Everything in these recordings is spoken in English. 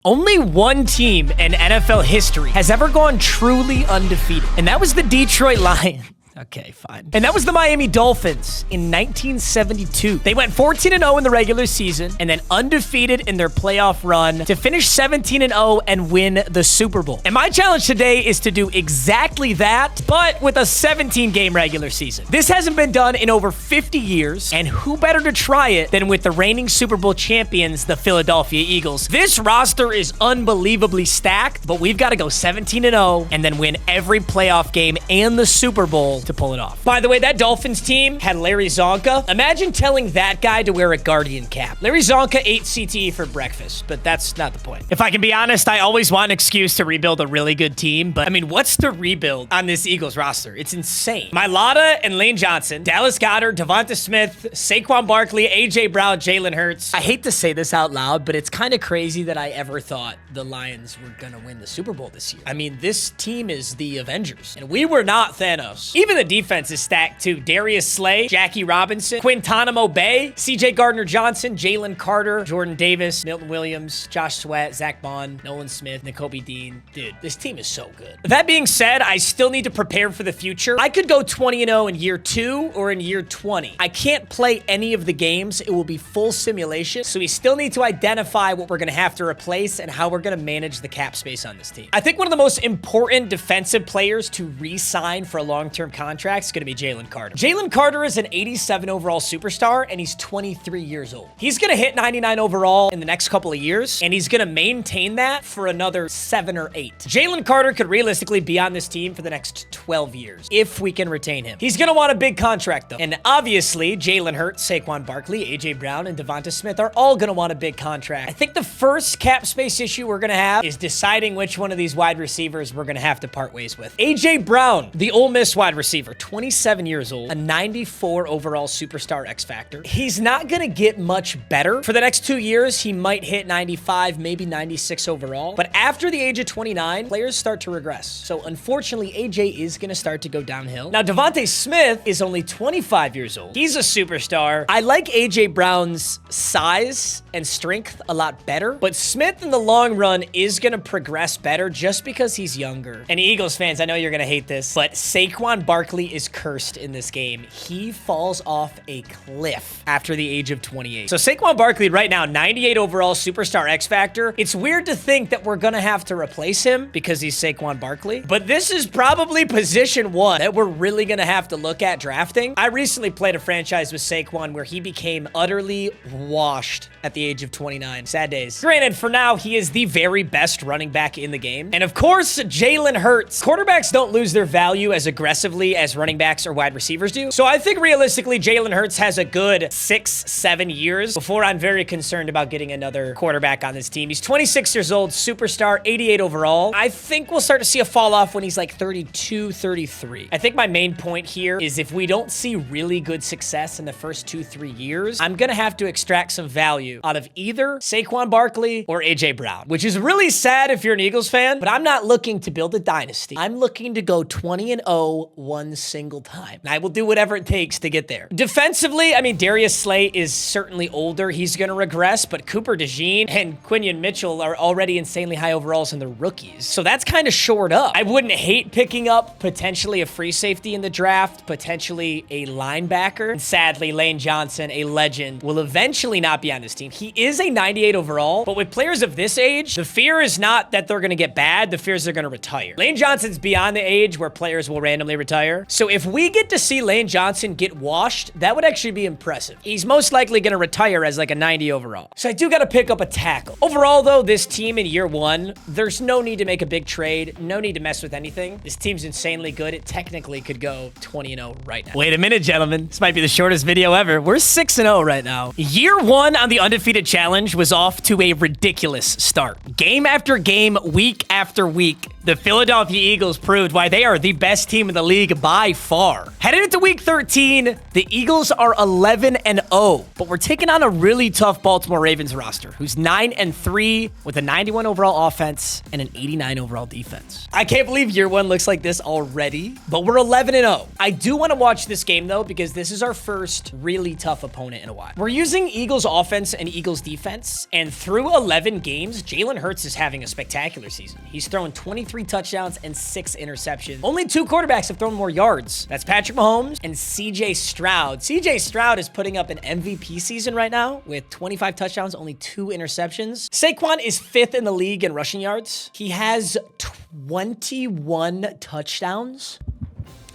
Only one team in NFL history has ever gone truly undefeated, and that was the Detroit Lions. Okay, fine. And that was the Miami Dolphins in 1972. They went 14-0 in the regular season and then undefeated in their playoff run to finish 17-0 and win the Super Bowl. And my challenge today is to do exactly that, but with a 17-game regular season. This hasn't been done in over 50 years, and who better to try it than with the reigning Super Bowl champions, the Philadelphia Eagles. This roster is unbelievably stacked, but we've got to go 17-0 and then win every playoff game and the Super Bowl to pull it off. By the way, that Dolphins team had Larry Zonka. Imagine telling that guy to wear a Guardian cap. Larry Zonka ate CTE for breakfast, but that's not the point. If I can be honest, I always want an excuse to rebuild a really good team, but I mean, what's to rebuild on this Eagles roster? It's insane. Mailata and Lane Johnson, Dallas Goedert, Devonta Smith, Saquon Barkley, AJ Brown, Jalen Hurts. I hate to say this out loud, but it's kind of crazy that I ever thought the Lions were gonna win the Super Bowl this year. I mean, this team is the Avengers, and we were not Thanos. Even the defense is stacked too. Darius Slay, Jackie Robinson, Quintanamo Bay, CJ Gardner-Johnson, Jalen Carter, Jordan Davis, Milton Williams, Josh Sweat, Zach Bond, Nolan Smith, Nakobe Dean. Dude, this team is so good. That being said, I still need to prepare for the future. I could go 20-0 in year 2 or in year 20. I can't play any of the games. It will be full simulation. So we still need to identify what we're going to have to replace and how we're going to manage the cap space on this team. I think one of the most important defensive players to re-sign for a long-term contract is going to be Jalen Carter. Jalen Carter is an 87 overall superstar, and he's 23 years old. He's going to hit 99 overall in the next couple of years, and he's going to maintain that for another 7 or 8. Jalen Carter could realistically be on this team for the next 12 years if we can retain him. He's going to want a big contract, though. And obviously, Jalen Hurts, Saquon Barkley, AJ Brown, and Devonta Smith are all going to want a big contract. I think the first cap space issue we're going to have is deciding which one of these wide receivers we're going to have to part ways with. AJ Brown, the Ole Miss wide receiver, 27 years old, a 94 overall superstar X Factor. He's not going to get much better. For the next 2 years, he might hit 95, maybe 96 overall. But after the age of 29, players start to regress. So unfortunately, AJ is going to start to go downhill. Now, Devonta Smith is only 25 years old. He's a superstar. I like AJ Brown's size and strength a lot better, but Smith in the long run is going to progress better just because he's younger. And Eagles fans, I know you're going to hate this, but Saquon Barkley is cursed in this game. He falls off a cliff after the age of 28. So Saquon Barkley right now, 98 overall superstar X Factor. It's weird to think that we're going to have to replace him because he's Saquon Barkley, but this is probably position 1 that we're really going to have to look at drafting. I recently played a franchise with Saquon where he became utterly washed at the age of 29. Sad days. Granted, for now, he is the very best running back in the game. And of course, Jalen Hurts. Quarterbacks don't lose their value as aggressively as running backs or wide receivers do. So I think realistically, Jalen Hurts has a good 6-7 years before I'm very concerned about getting another quarterback on this team. He's 26 years old, superstar, 88 overall. I think we'll start to see a fall off when he's like 32, 33. I think my main point here is if we don't see really good success in the first 2-3 years, I'm going to have to extract some value out of either Saquon Barkley or AJ Brown, which is really sad if you're an Eagles fan, but I'm not looking to build a dynasty. I'm looking to go 20-0 one single time. And I will do whatever it takes to get there. Defensively, I mean, Darius Slay is certainly older. He's going to regress, but Cooper DeJean and Quinion Mitchell are already insanely high overalls and they're rookies. So that's kind of shored up. I wouldn't hate picking up potentially a free safety in the draft, potentially a linebacker. And sadly, Lane Johnson, a legend, will eventually not be on this team. He is a 98 overall, but with players of this age, the fear is not that they're going to get bad. The fear is they're going to retire. Lane Johnson's beyond the age where players will randomly retire. So if we get to see Lane Johnson get washed, that would actually be impressive. He's most likely going to retire as like a 90 overall. So I do got to pick up a tackle. Overall, though, this team in year 1, there's no need to make a big trade. No need to mess with anything. This team's insanely good. It technically could go 20-0 right now. Wait a minute, gentlemen. This might be the shortest video ever. We're 6-0 right now. Year 1 on the Undefeated Challenge was off to a ridiculous start. Game after game, week after week, The Philadelphia Eagles proved why they are the best team in the league by far. Headed into week 13, the Eagles are 11-0, but we're taking on a really tough Baltimore Ravens roster, who's 9-3 with a 91 overall offense and an 89 overall defense. I can't believe year one looks like this already, but we're 11-0. I do want to watch this game though, because this is our first really tough opponent in a while. We're using Eagles offense and Eagles defense, and through 11 games, Jalen Hurts is having a spectacular season. He's throwing 23 touchdowns and 6 interceptions. Only 2 quarterbacks have thrown more yards. That's Patrick Mahomes and CJ Stroud. CJ Stroud is putting up an MVP season right now with 25 touchdowns, only 2 interceptions. Saquon is 5th in the league in rushing yards. He has 21 touchdowns.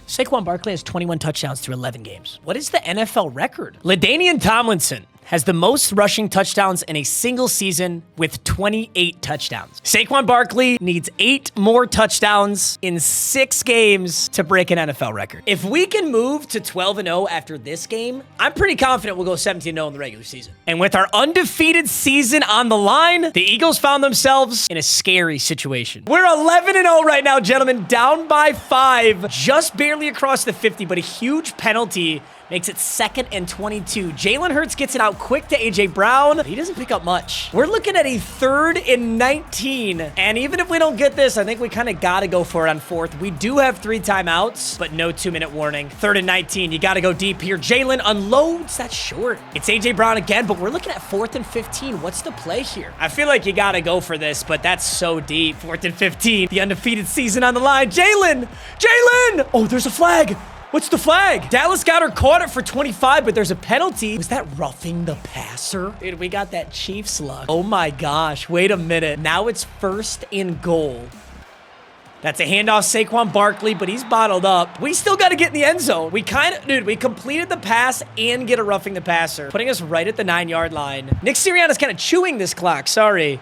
Saquon Barkley has 21 touchdowns through 11 games. What is the NFL record? LaDainian Tomlinson has the most rushing touchdowns in a single season with 28 touchdowns. Saquon Barkley needs 8 more touchdowns in 6 games to break an NFL record. If we can move to 12-0 after this game, I'm pretty confident we'll go 17-0 in the regular season. And with our undefeated season on the line, the Eagles found themselves in a scary situation. We're 11-0 right now, gentlemen, down by 5, just barely across the 50, but a huge penalty makes it 2nd and 22. Jalen Hurts gets it out quick to A.J. Brown. He doesn't pick up much. We're looking at a 3rd and 19. And even if we don't get this, I think we kind of got to go for it on 4th. We do have 3 timeouts, but no 2-minute warning. 3rd and 19. You got to go deep here. Jalen unloads. That's short. It's A.J. Brown again, but we're looking at 4th and 15. What's the play here? I feel like you got to go for this, but that's so deep. 4th and 15. The undefeated season on the line. Jalen! Jalen! Oh, there's a flag. What's the flag? Dallas Goedert caught it for 25, but there's a penalty. Was that roughing the passer? Dude, we got that Chiefs luck. Oh my gosh, wait a minute. Now it's 1st and goal. That's a handoff Saquon Barkley, but he's bottled up. We still got to get in the end zone. We we completed the pass and get a roughing the passer, putting us right at the 9-yard line. Nick Sirianni's kind of chewing this clock, sorry.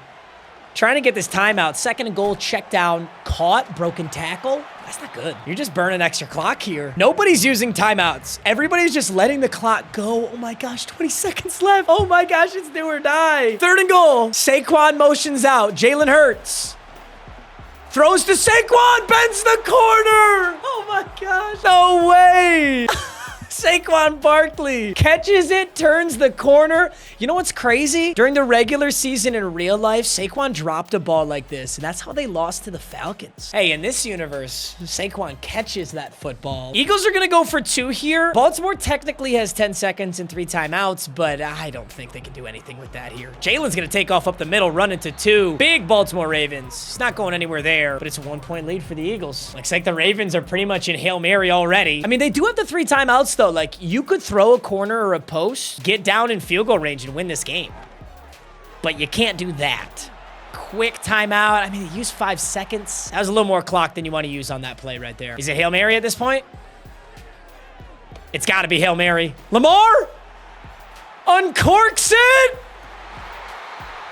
Trying to get this timeout. 2nd and goal, check down, caught, broken tackle. That's not good. You're just burning extra clock here. Nobody's using timeouts. Everybody's just letting the clock go. Oh my gosh, 20 seconds left. Oh my gosh, it's do or die. 3rd and goal. Saquon motions out. Jalen Hurts throws to Saquon, bends the corner. Oh my gosh. No way. Saquon Barkley catches it, turns the corner. You know what's crazy? During the regular season in real life, Saquon dropped a ball like this, and that's how they lost to the Falcons. Hey, in this universe, Saquon catches that football. Eagles are going to go for 2 here. Baltimore technically has 10 seconds and 3 timeouts, but I don't think they can do anything with that here. Jalen's going to take off up the middle, run into 2. Big Baltimore Ravens. It's not going anywhere there, but it's a 1-point lead for the Eagles. Looks like the Ravens are pretty much in Hail Mary already. I mean, they do have the 3 timeouts, though. Like, you could throw a corner or a post, get down in field goal range, and win this game. But you can't do that. Quick timeout. I mean, they used 5 seconds. That was a little more clock than you want to use on that play right there. Is it Hail Mary at this point? It's got to be Hail Mary. Lamar uncorks it.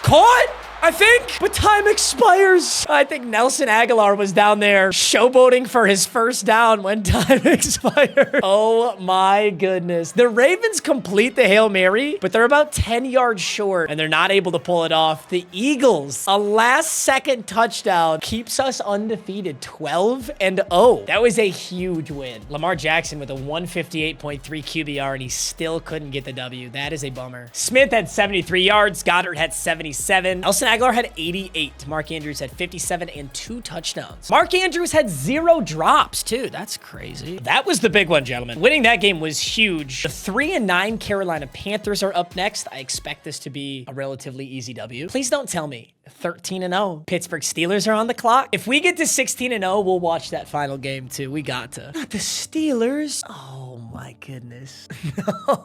Caught, I think, but time expires. I think Nelson Aguilar was down there showboating for his first down when time expired. Oh my goodness. The Ravens complete the Hail Mary, but they're about 10 yards short and they're not able to pull it off. The Eagles, a last-second touchdown, keeps us undefeated, 12-0. That was a huge win. Lamar Jackson with a 158.3 QBR, and he still couldn't get the W. That is a bummer. Smith had 73 yards. Goddard had 77. Nelson Aguilar had 88. Mark Andrews had 57 and 2 touchdowns. Mark Andrews had 0 drops, too. That's crazy. That was the big one, gentlemen. Winning that game was huge. The 3-9 Carolina Panthers are up next. I expect this to be a relatively easy W. Please don't tell me 13-0. Pittsburgh Steelers are on the clock. If we get to 16-0, we'll watch that final game, too. We got to. Not the Steelers. Oh, my goodness.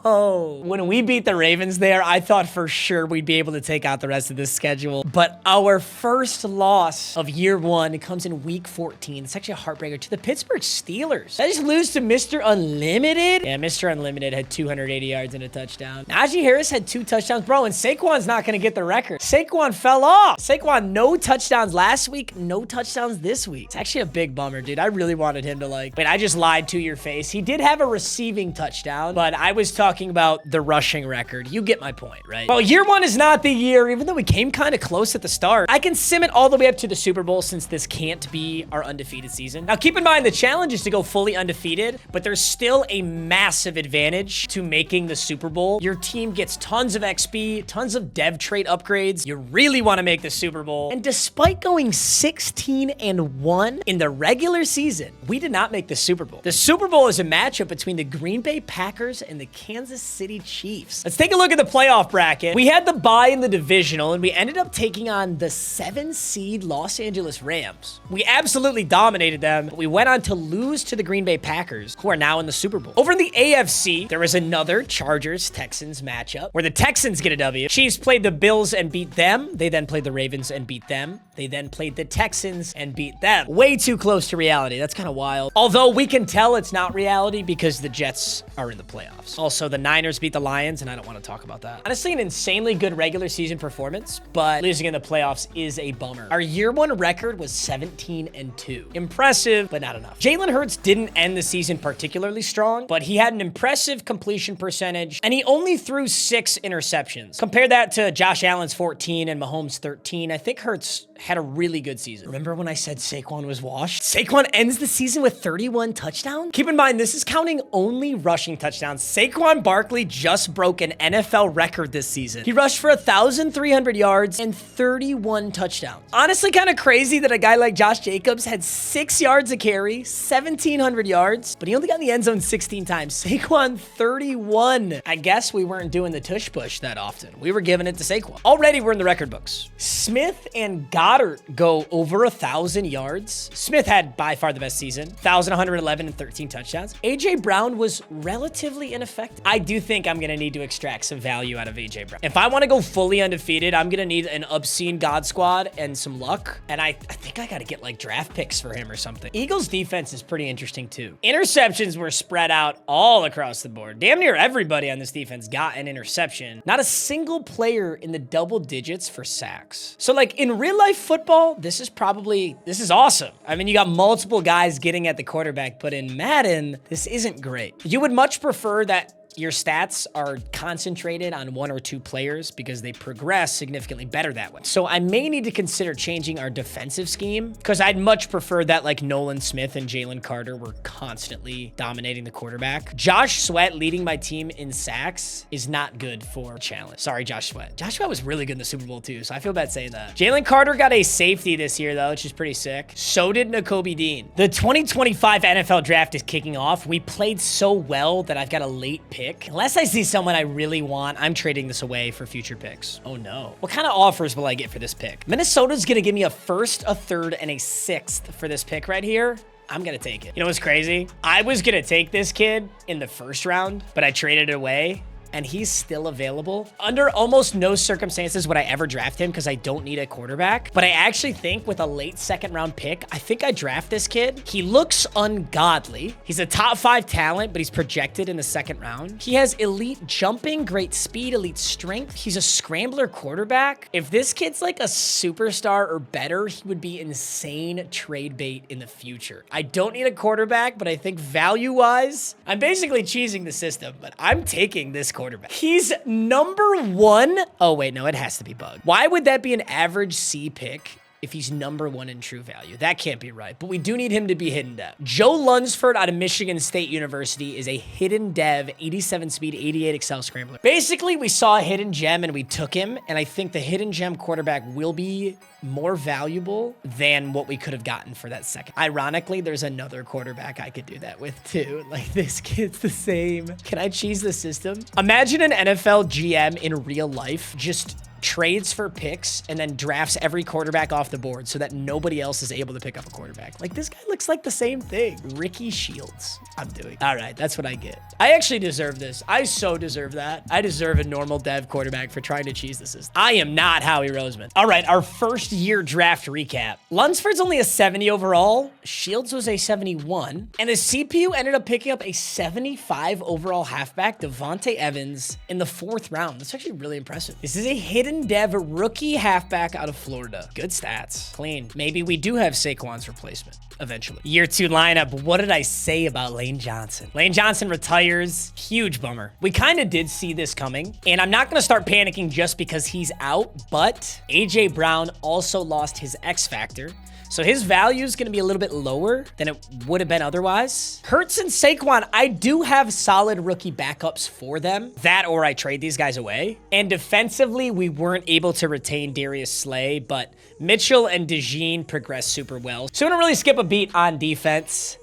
No. When we beat the Ravens there, I thought for sure we'd be able to take out the rest of this schedule. But our first loss of year 1 comes in week 14. It's actually a heartbreaker to the Pittsburgh Steelers. I just lose to Mr. Unlimited. Yeah, Mr. Unlimited had 280 yards and a touchdown. Najee Harris had 2 touchdowns. Bro, and Saquon's not going to get the record. Saquon fell off. Saquon, no touchdowns last week, no touchdowns this week. It's actually a big bummer, dude. I really wanted him to wait, I just lied to your face. He did have a receiving touchdown, but I was talking about the rushing record. You get my point, right? Well, year one is not the year, even though we came kind of close at the start. I can sim it all the way up to the Super Bowl since this can't be our undefeated season. Now, keep in mind, the challenge is to go fully undefeated, but there's still a massive advantage to making the Super Bowl. Your team gets tons of XP, tons of dev trait upgrades. You really want to make the Super Bowl. And despite going 16-1 in the regular season, we did not make the Super Bowl. The Super Bowl is a matchup between the Green Bay Packers and the Kansas City Chiefs. Let's take a look at the playoff bracket. We had the bye in the divisional, and we ended up taking on the 7-seed Los Angeles Rams. We absolutely dominated them, but we went on to lose to the Green Bay Packers, who are now in the Super Bowl. Over in the AFC, there was another Chargers-Texans matchup where the Texans get a W. Chiefs played the Bills and beat them. They then played the Ravens and beat them. They then played the Texans and beat them. Way too close to reality. That's kind of wild. Although we can tell it's not reality because the Jets are in the playoffs. Also, the Niners beat the Lions, and I don't want to talk about that. Honestly, an insanely good regular season performance, but losing in the playoffs is a bummer. Our year one record was 17-2. Impressive, but not enough. Jalen Hurts didn't end the season particularly strong, but he had an impressive completion percentage, and he only threw 6 interceptions. Compare that to Josh Allen's 14 and Mahomes' 13. I think Hurts had a really good season. Remember when I said Saquon was washed? Saquon ends the season with 31 touchdowns? Keep in mind, this is counting only rushing touchdowns. Saquon Barkley just broke an NFL record this season. He rushed for 1,300 yards and 31 touchdowns. Honestly, kind of crazy that a guy like Josh Jacobs had 6 yards a carry, 1,700 yards, but he only got in the end zone 16 times. Saquon, 31. I guess we weren't doing the tush push that often. We were giving it to Saquon. Already, we're in the record books. Smith and Goddard go over 1,000 yards. Smith had by far the best season, 1,111 and 13 touchdowns. AJ Brown was relatively ineffective. I do think I'm going to need to extract some value out of AJ Brown. If I want to go fully undefeated, I'm going to need an obscene God squad and some luck. And I think I got to get like draft picks for him or something. Eagles defense is pretty interesting too. Interceptions were spread out all across the board. Damn near everybody on this defense got an interception. Not a single player in the double digits for sacks. So like in real life football, this is awesome. I mean, you got multiple guys getting at the quarterback, but in Madden, this isn't great. You would much prefer that your stats are concentrated on 1 or 2 players because they progress significantly better that way. So I may need to consider changing our defensive scheme because I'd much prefer that like Nolan Smith and Jalen Carter were constantly dominating the quarterback. Josh Sweat leading my team in sacks is not good for challenge. Sorry, Josh Sweat. Josh Sweat was really good in the Super Bowl too, so I feel bad saying that. Jalen Carter got a safety this year though, which is pretty sick. So did Nakobe Dean. The 2025 NFL draft is kicking off. We played so well that I've got a late pick. Unless I see someone I really want, I'm trading this away for future picks. Oh no. What kind of offers will I get for this pick? Minnesota's gonna give me a 1st, a 3rd, and a 6th for this pick right here. I'm gonna take it. You know what's crazy? I was gonna take this kid in the 1st round, but I traded it away. And he's still available. Under almost no circumstances would I ever draft him because I don't need a quarterback. But I actually think with a late 2nd round pick, I think I draft this kid. He looks ungodly. He's a top 5 talent, but he's projected in the 2nd round. He has elite jumping, great speed, elite strength. He's a scrambler quarterback. If this kid's like a superstar or better, he would be insane trade bait in the future. I don't need a quarterback, but I think value-wise, I'm basically cheesing the system, but I'm taking this quarterback. He's number 1. Oh, wait, no, it has to be Bug. Why would that be an average C pick if he's number 1 in true value? That can't be right, but we do need him to be hidden dev. Joe Lunsford out of Michigan State University is a hidden dev, 87 speed, 88 excel scrambler. Basically, we saw a hidden gem and we took him, and I think the hidden gem quarterback will be more valuable than what we could have gotten for that 2nd. Ironically, there's another quarterback I could do that with too. Like, this kid's the same. Can I cheese the system? Imagine an NFL GM in real life just trades for picks and then drafts every quarterback off the board so that nobody else is able to pick up a quarterback. Like, this guy looks like the same thing. Ricky Shields. I'm doing. All right, that's what I get. I actually deserve this. I so deserve that. I deserve a normal dev quarterback for trying to cheese the system. I am not Howie Roseman. All right, our 1st year draft recap. Lunsford's only a 70 overall. Shields was a 71. And the CPU ended up picking up a 75 overall halfback, Devontae Evans, in the 4th round. That's actually really impressive. This is a hidden hidden dev rookie halfback out of Florida. Good stats. Clean. Maybe we do have Saquon's replacement eventually. Year 2 lineup. What did I say about Lane Johnson? Lane Johnson retires. Huge bummer. We kind of did see this coming, and I'm not going to start panicking just because he's out, but AJ Brown also lost his X factor. So his value is going to be a little bit lower than it would have been otherwise. Hurts and Saquon, I do have solid rookie backups for them. That or I trade these guys away. And defensively, we weren't able to retain Darius Slay, but Mitchell and DeJean progressed super well. So I'm going to really skip a beat on defense.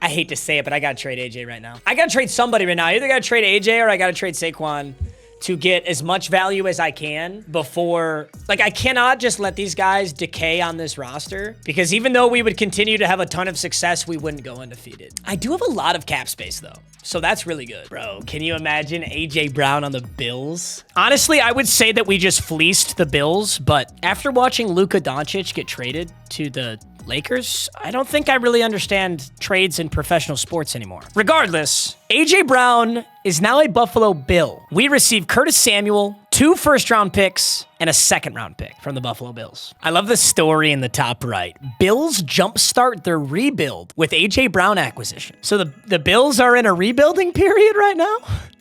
I hate to say it, but I got to trade AJ right now. I got to trade somebody right now. I either got to trade AJ or I got to trade Saquon to get as much value as I can before, like, I cannot just let these guys decay on this roster, because even though we would continue to have a ton of success, we wouldn't go undefeated. I do have a lot of cap space though, so that's really good. Bro, can you imagine AJ Brown on the Bills? Honestly, I would say that we just fleeced the Bills, but after watching Luka Doncic get traded to the Lakers, I don't think I really understand trades in professional sports anymore. Regardless, AJ Brown is now a Buffalo Bill. We received Curtis Samuel, 2 first-round picks, and a second-round pick from the Buffalo Bills. I love the story in the top right. Bills jumpstart their rebuild with AJ Brown acquisition. So the Bills are in a rebuilding period right now?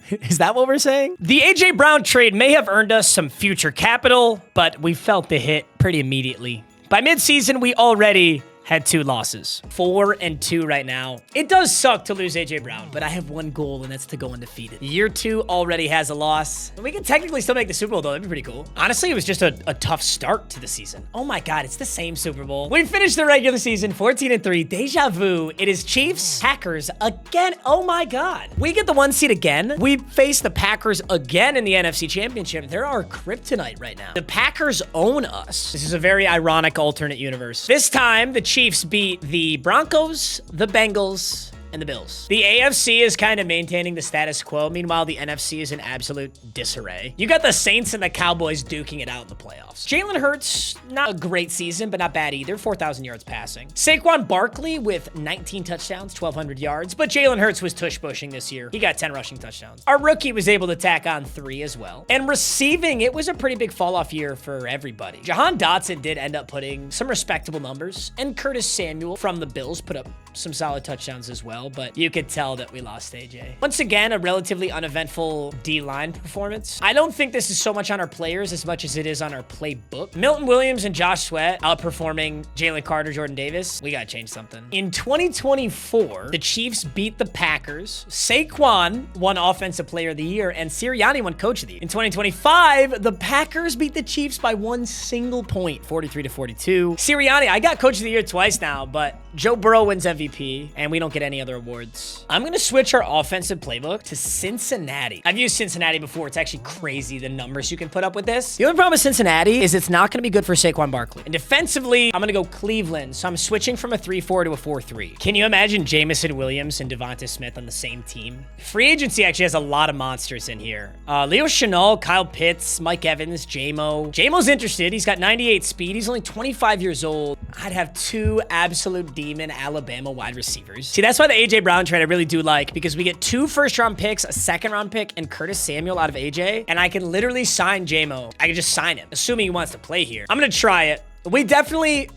Is that what we're saying? The AJ Brown trade may have earned us some future capital, but we felt the hit pretty immediately. By midseason, we already had 2 losses. 4-2 right now. It does suck to lose AJ Brown, but I have one goal, and that's to go undefeated. Year 2 already has a loss. We can technically still make the Super Bowl, though. That'd be pretty cool. Honestly, it was just a tough start to the season. Oh my God, it's the same Super Bowl. We finished the regular season 14-3. Deja vu. It is Chiefs, Packers again. Oh my God. We get the 1 seed again. We face the Packers again in the NFC Championship. They're our kryptonite right now. The Packers own us. This is a very ironic alternate universe. This time, the Chiefs beat the Broncos, the Bengals, and the Bills. The AFC is kind of maintaining the status quo. Meanwhile, the NFC is in absolute disarray. You got the Saints and the Cowboys duking it out in the playoffs. Jalen Hurts, not a great season, but not bad either. 4,000 yards passing. Saquon Barkley with 19 touchdowns, 1,200 yards, but Jalen Hurts was tush-pushing this year. He got 10 rushing touchdowns. Our rookie was able to tack on 3 as well. And receiving, it was a pretty big fall-off year for everybody. Jahan Dotson did end up putting some respectable numbers, and Curtis Samuel from the Bills put up some solid touchdowns as well, but you could tell that we lost AJ. Once again, a relatively uneventful D-line performance. I don't think this is so much on our players as much as it is on our playbook. Milton Williams and Josh Sweat outperforming Jalen Carter, Jordan Davis. We gotta change something. In 2024, the Chiefs beat the Packers. Saquon won Offensive Player of the Year, and Sirianni won Coach of the Year. In 2025, the Packers beat the Chiefs by 1 single point, 43-42. Sirianni, I got Coach of the Year twice now, but Joe Burrow wins MVP, and we don't get any other awards. I'm gonna switch our offensive playbook to Cincinnati. I've used Cincinnati before. It's actually crazy the numbers you can put up with this. The only problem with Cincinnati is it's not gonna be good for Saquon Barkley. And defensively, I'm gonna go Cleveland, so I'm switching from a 3-4 to a 4-3. Can you imagine Jamison Williams and Devonta Smith on the same team? Free agency actually has a lot of monsters in here. Leo Chenal, Kyle Pitts, Mike Evans, J-Mo. J-Mo's interested. He's got 98 speed. He's only 25 years old. I'd have 2 absolute demon Alabama wide receivers. See, that's why the AJ Brown trade I really do like, because we get 2 first-round picks, a second-round pick, and Curtis Samuel out of AJ, and I can literally sign J-Mo. I can just sign him, assuming he wants to play here. I'm gonna try it. We definitely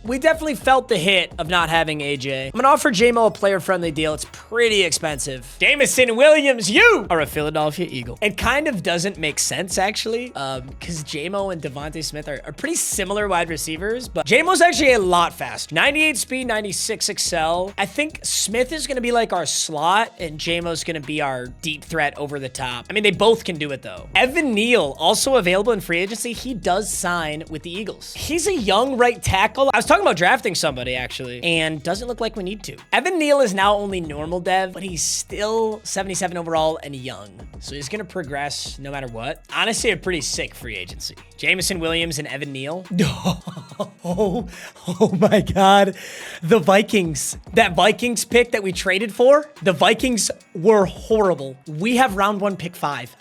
felt the hit of not having AJ. I'm gonna offer J-Mo a player-friendly deal. It's pretty expensive. Jamison Williams, you are a Philadelphia Eagle. It kind of doesn't make sense, actually, because J-Mo and Devonta Smith are pretty similar wide receivers, but J-Mo's actually a lot faster. 98 speed, 96 excel. I think Smith is gonna be like our slot, and J-Mo's gonna be our deep threat over the top. I mean, they both can do it, though. Evan Neal, also available in free agency. He does sign with the Eagles. He's a young right tackle. I was talking about drafting somebody, actually, and doesn't look like we need to. Evan Neal is now only normal dev, but he's still 77 overall and young, so he's gonna progress no matter what. Honestly, a pretty sick free agency. Jamison Williams and Evan Neal. Oh my God. The Vikings. That Vikings pick that we traded for, the Vikings were horrible. We have round 1, pick 5.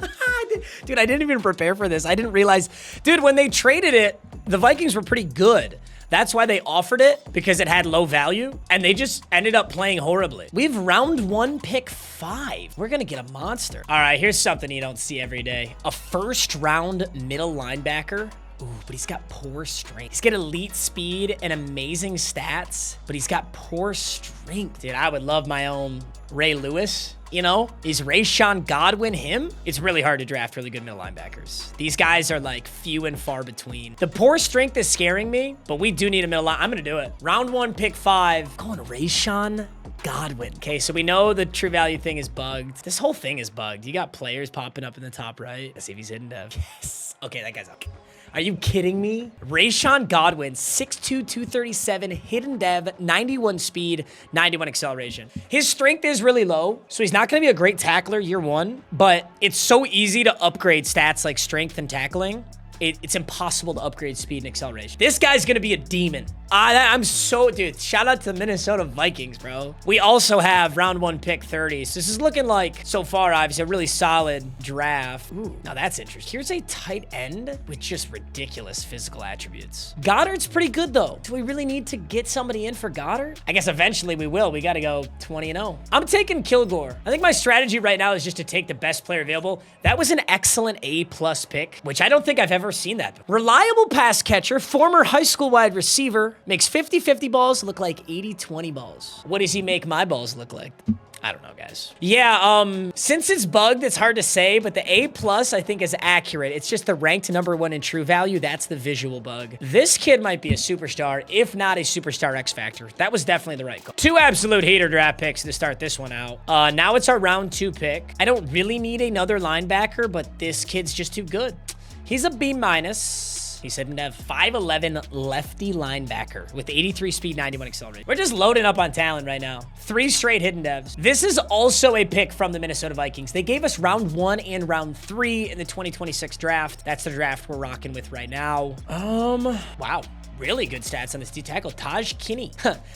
Dude, I didn't even prepare for this. I didn't realize, dude, when they traded it, the Vikings were pretty good. That's why they offered it, because it had low value, and they just ended up playing horribly. We have round 1, pick 5. We're gonna get a monster. All right, here's something you don't see every day. A first-round middle linebacker Ooh, but he's got poor strength. He's got elite speed and amazing stats, but he's got poor strength. Dude, I would love my own Ray Lewis. You know, is Rashawn Godwin him? It's really hard to draft really good middle linebackers. These guys are like few and far between. The poor strength is scaring me, but we do need a middle line. I'm gonna do it. Round 1, pick 5. Going Rashawn Godwin. Okay, so we know the true value thing is bugged. This whole thing is bugged. You got players popping up in the top right. Let's see if he's hidden dev. Yes. Okay, that guy's up. Are you kidding me? Rashawn Godwin, 6'2", 237, hidden dev, 91 speed, 91 acceleration. His strength is really low, so he's not going to be a great tackler year 1, but it's so easy to upgrade stats like strength and tackling. It's impossible to upgrade speed and acceleration. This guy's gonna be a demon. I'm so, dude, shout out to the Minnesota Vikings, bro. We also have round 1, pick 30. So this is looking like, so far, obviously, a really solid draft. Ooh, now that's interesting. Here's a tight end with just ridiculous physical attributes. Goddard's pretty good, though. Do we really need to get somebody in for Goddard? I guess eventually we will. We gotta go 20-0. I'm taking Kilgore. I think my strategy right now is just to take the best player available. That was an excellent A+ pick, which I don't think I've ever seen that. Reliable pass catcher, former high school wide receiver, makes 50-50 balls look like 80-20 balls. What does he make my balls look like? I don't know, guys. Yeah, since it's bugged, it's hard to say, but the A+ I think is accurate. It's just the ranked #1 in true value. That's the visual bug. This kid might be a superstar, if not a superstar X Factor. That was definitely the right call. 2 absolute heater draft picks to start this one out. Now it's our round 2 pick. I don't really need another linebacker, but this kid's just too good. He's a B-. He said to have 5'11" lefty linebacker with 83 speed, 91 acceleration. We're just loading up on talent right now. 3 straight hidden devs. This is also a pick from the Minnesota Vikings. They gave us round 1 and round 3 in the 2026 draft. That's the draft we're rocking with right now. Wow. Really good stats on this D-tackle, Taj Kinney.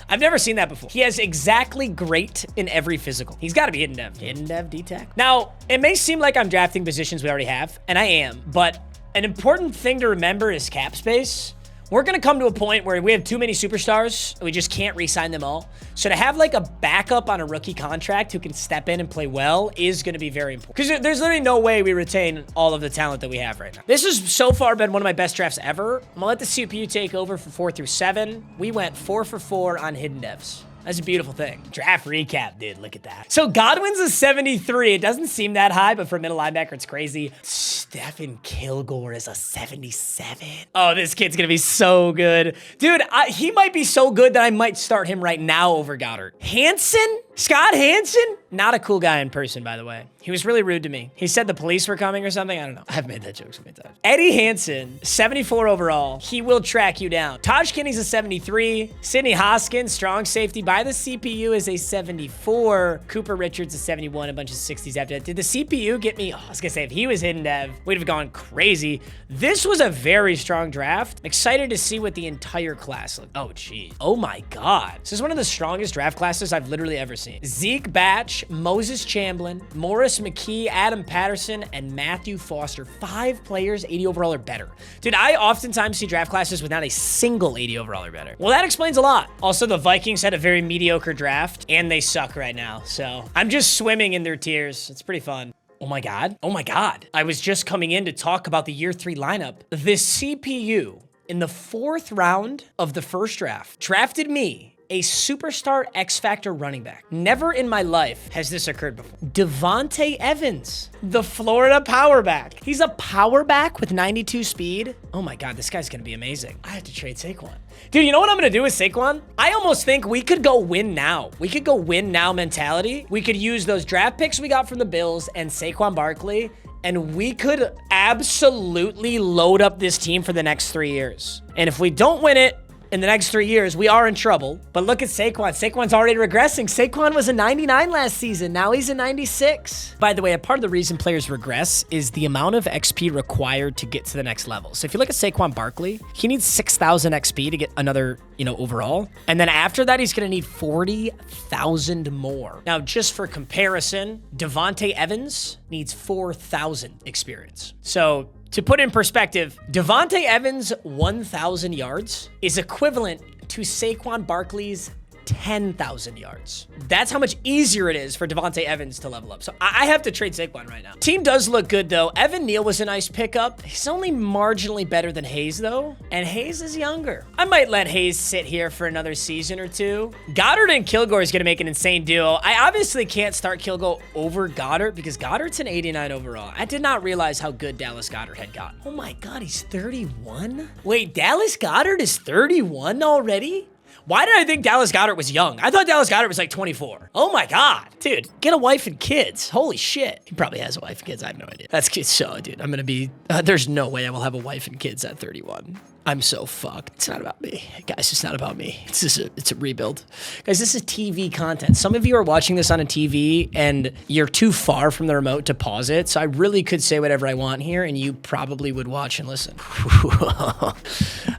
I've never seen that before. He has exactly great in every physical. He's got to be hidden dev. Hidden dev D-tackle. Now, it may seem like I'm drafting positions we already have, and I am, but an important thing to remember is cap space. We're going to come to a point where we have too many superstars and we just can't re-sign them all. So to have like a backup on a rookie contract who can step in and play well is going to be very important. Because there's literally no way we retain all of the talent that we have right now. This has so far been one of my best drafts ever. I'm going to let the CPU take over for 4 through 7. We went 4 for 4 on hidden devs. That's a beautiful thing. Draft recap, dude. Look at that. So Godwin's a 73. It doesn't seem that high, but for a middle linebacker, it's crazy. Stephen Kilgore is a 77. Oh, this kid's gonna be so good. Dude, he might be so good that I might start him right now over Goddard. Hansen? Scott Hansen? Not a cool guy in person, by the way. He was really rude to me. He said the police were coming or something. I don't know. I've made that joke so many times. Eddie Hansen, 74 overall. He will track you down. Taj Kinney's a 73. Sidney Hoskins, strong safety by the CPU, is a 74. Cooper Richards, a 71. A bunch of 60s after that. Did the CPU get me? Oh, I was gonna say, if he was hidden dev, we'd have gone crazy. This was a very strong draft. Excited to see what the entire class looked. Oh, geez. Oh my God. This is one of the strongest draft classes I've literally ever seen. Zeke Batch, Moses Chamblin, Morris McKee, Adam Patterson, and Matthew Foster. 5 players, 80 overall or better. Dude, I oftentimes see draft classes with not a single 80 overall or better. Well, that explains a lot. Also, the Vikings had a very mediocre draft, and they suck right now. So I'm just swimming in their tears. It's pretty fun. Oh my God. Oh my God. I was just coming in to talk about the year 3 lineup. The CPU in the 4th round of the first draft drafted me, a superstar X Factor running back. Never in my life has this occurred before. Devontae Evans, the Florida power back. He's a power back with 92 speed. Oh my God, this guy's gonna be amazing. I have to trade Saquon. Dude, you know what I'm gonna do with Saquon? I almost think we could go win now. We could go win now mentality. We could use those draft picks we got from the Bills and Saquon Barkley, and we could absolutely load up this team for the next 3 years. And if we don't win it in the next 3 years, we are in trouble. But look at Saquon. Saquon's already regressing. Saquon was a 99 last season. Now he's a 96. By the way, a part of the reason players regress is the amount of XP required to get to the next level. So if you look at Saquon Barkley, he needs 6,000 XP to get another, overall. And then after that, he's going to need 40,000 more. Now, just for comparison, Devontae Evans needs 4,000 experience. So to put in perspective, Devontae Evans' 1,000 yards is equivalent to Saquon Barkley's 10,000 yards. That's how much easier it is for Devontae Evans to level up. So I have to trade Saquon right now. Team does look good, though. Evan Neal was a nice pickup. He's only marginally better than Hayes, though. And Hayes is younger. I might let Hayes sit here for another season or two. Goddard and Kilgore is going to make an insane duo. I obviously can't start Kilgore over Goddard because Goddard's an 89 overall. I did not realize how good Dallas Goedert had got. Oh my God, he's 31? Wait, Dallas Goedert is 31 already? Why did I think Dallas Goedert was young? I thought Dallas Goedert was like 24. Oh my God. Dude, get a wife and kids. Holy shit. He probably has a wife and kids. I have no idea. That's cute. So, dude, I'm going to be, there's no way I will have a wife and kids at 31. I'm so fucked. It's not about me. Guys, it's not about me. It's a rebuild. Guys, this is TV content. Some of you are watching this on a TV and you're too far from the remote to pause it. So I really could say whatever I want here and you probably would watch and listen.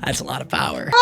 That's a lot of power.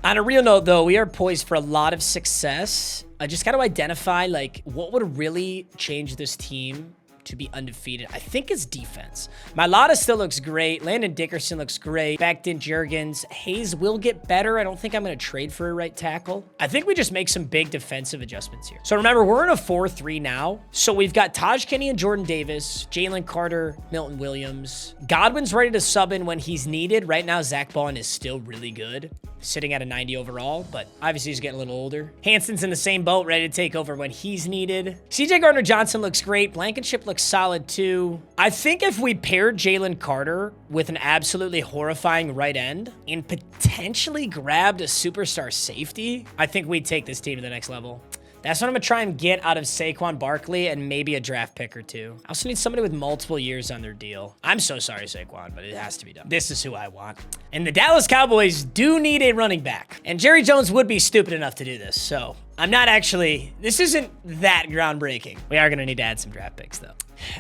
On a real note, though, we are poised for a lot of success. I just got to identify, like, what would really change this team to be undefeated. I think it's defense. Mailata still looks great. Landon Dickerson looks great. Becton, Juergens. Hayes will get better. I don't think I'm going to trade for a right tackle. I think we just make some big defensive adjustments here. So remember, we're in a 4-3 now. So we've got Taj Kenny and Jordan Davis, Jalen Carter, Milton Williams. Godwin's ready to sub in when he's needed. Right now, Zach Bond is still really good, sitting at a 90 overall, but obviously he's getting a little older. Hanson's in the same boat, ready to take over when he's needed. CJ Gardner-Johnson looks great. Blankenship looks solid too. I think if we paired Jalen Carter with an absolutely horrifying right end and potentially grabbed a superstar safety, I think we'd take this team to the next level. That's what I'm going to try and get out of Saquon Barkley and maybe a draft pick or two. I also need somebody with multiple years on their deal. I'm so sorry, Saquon, but it has to be done. This is who I want. And the Dallas Cowboys do need a running back. And Jerry Jones would be stupid enough to do this, so I'm not actually, this isn't that groundbreaking. We are going to need to add some draft picks, though.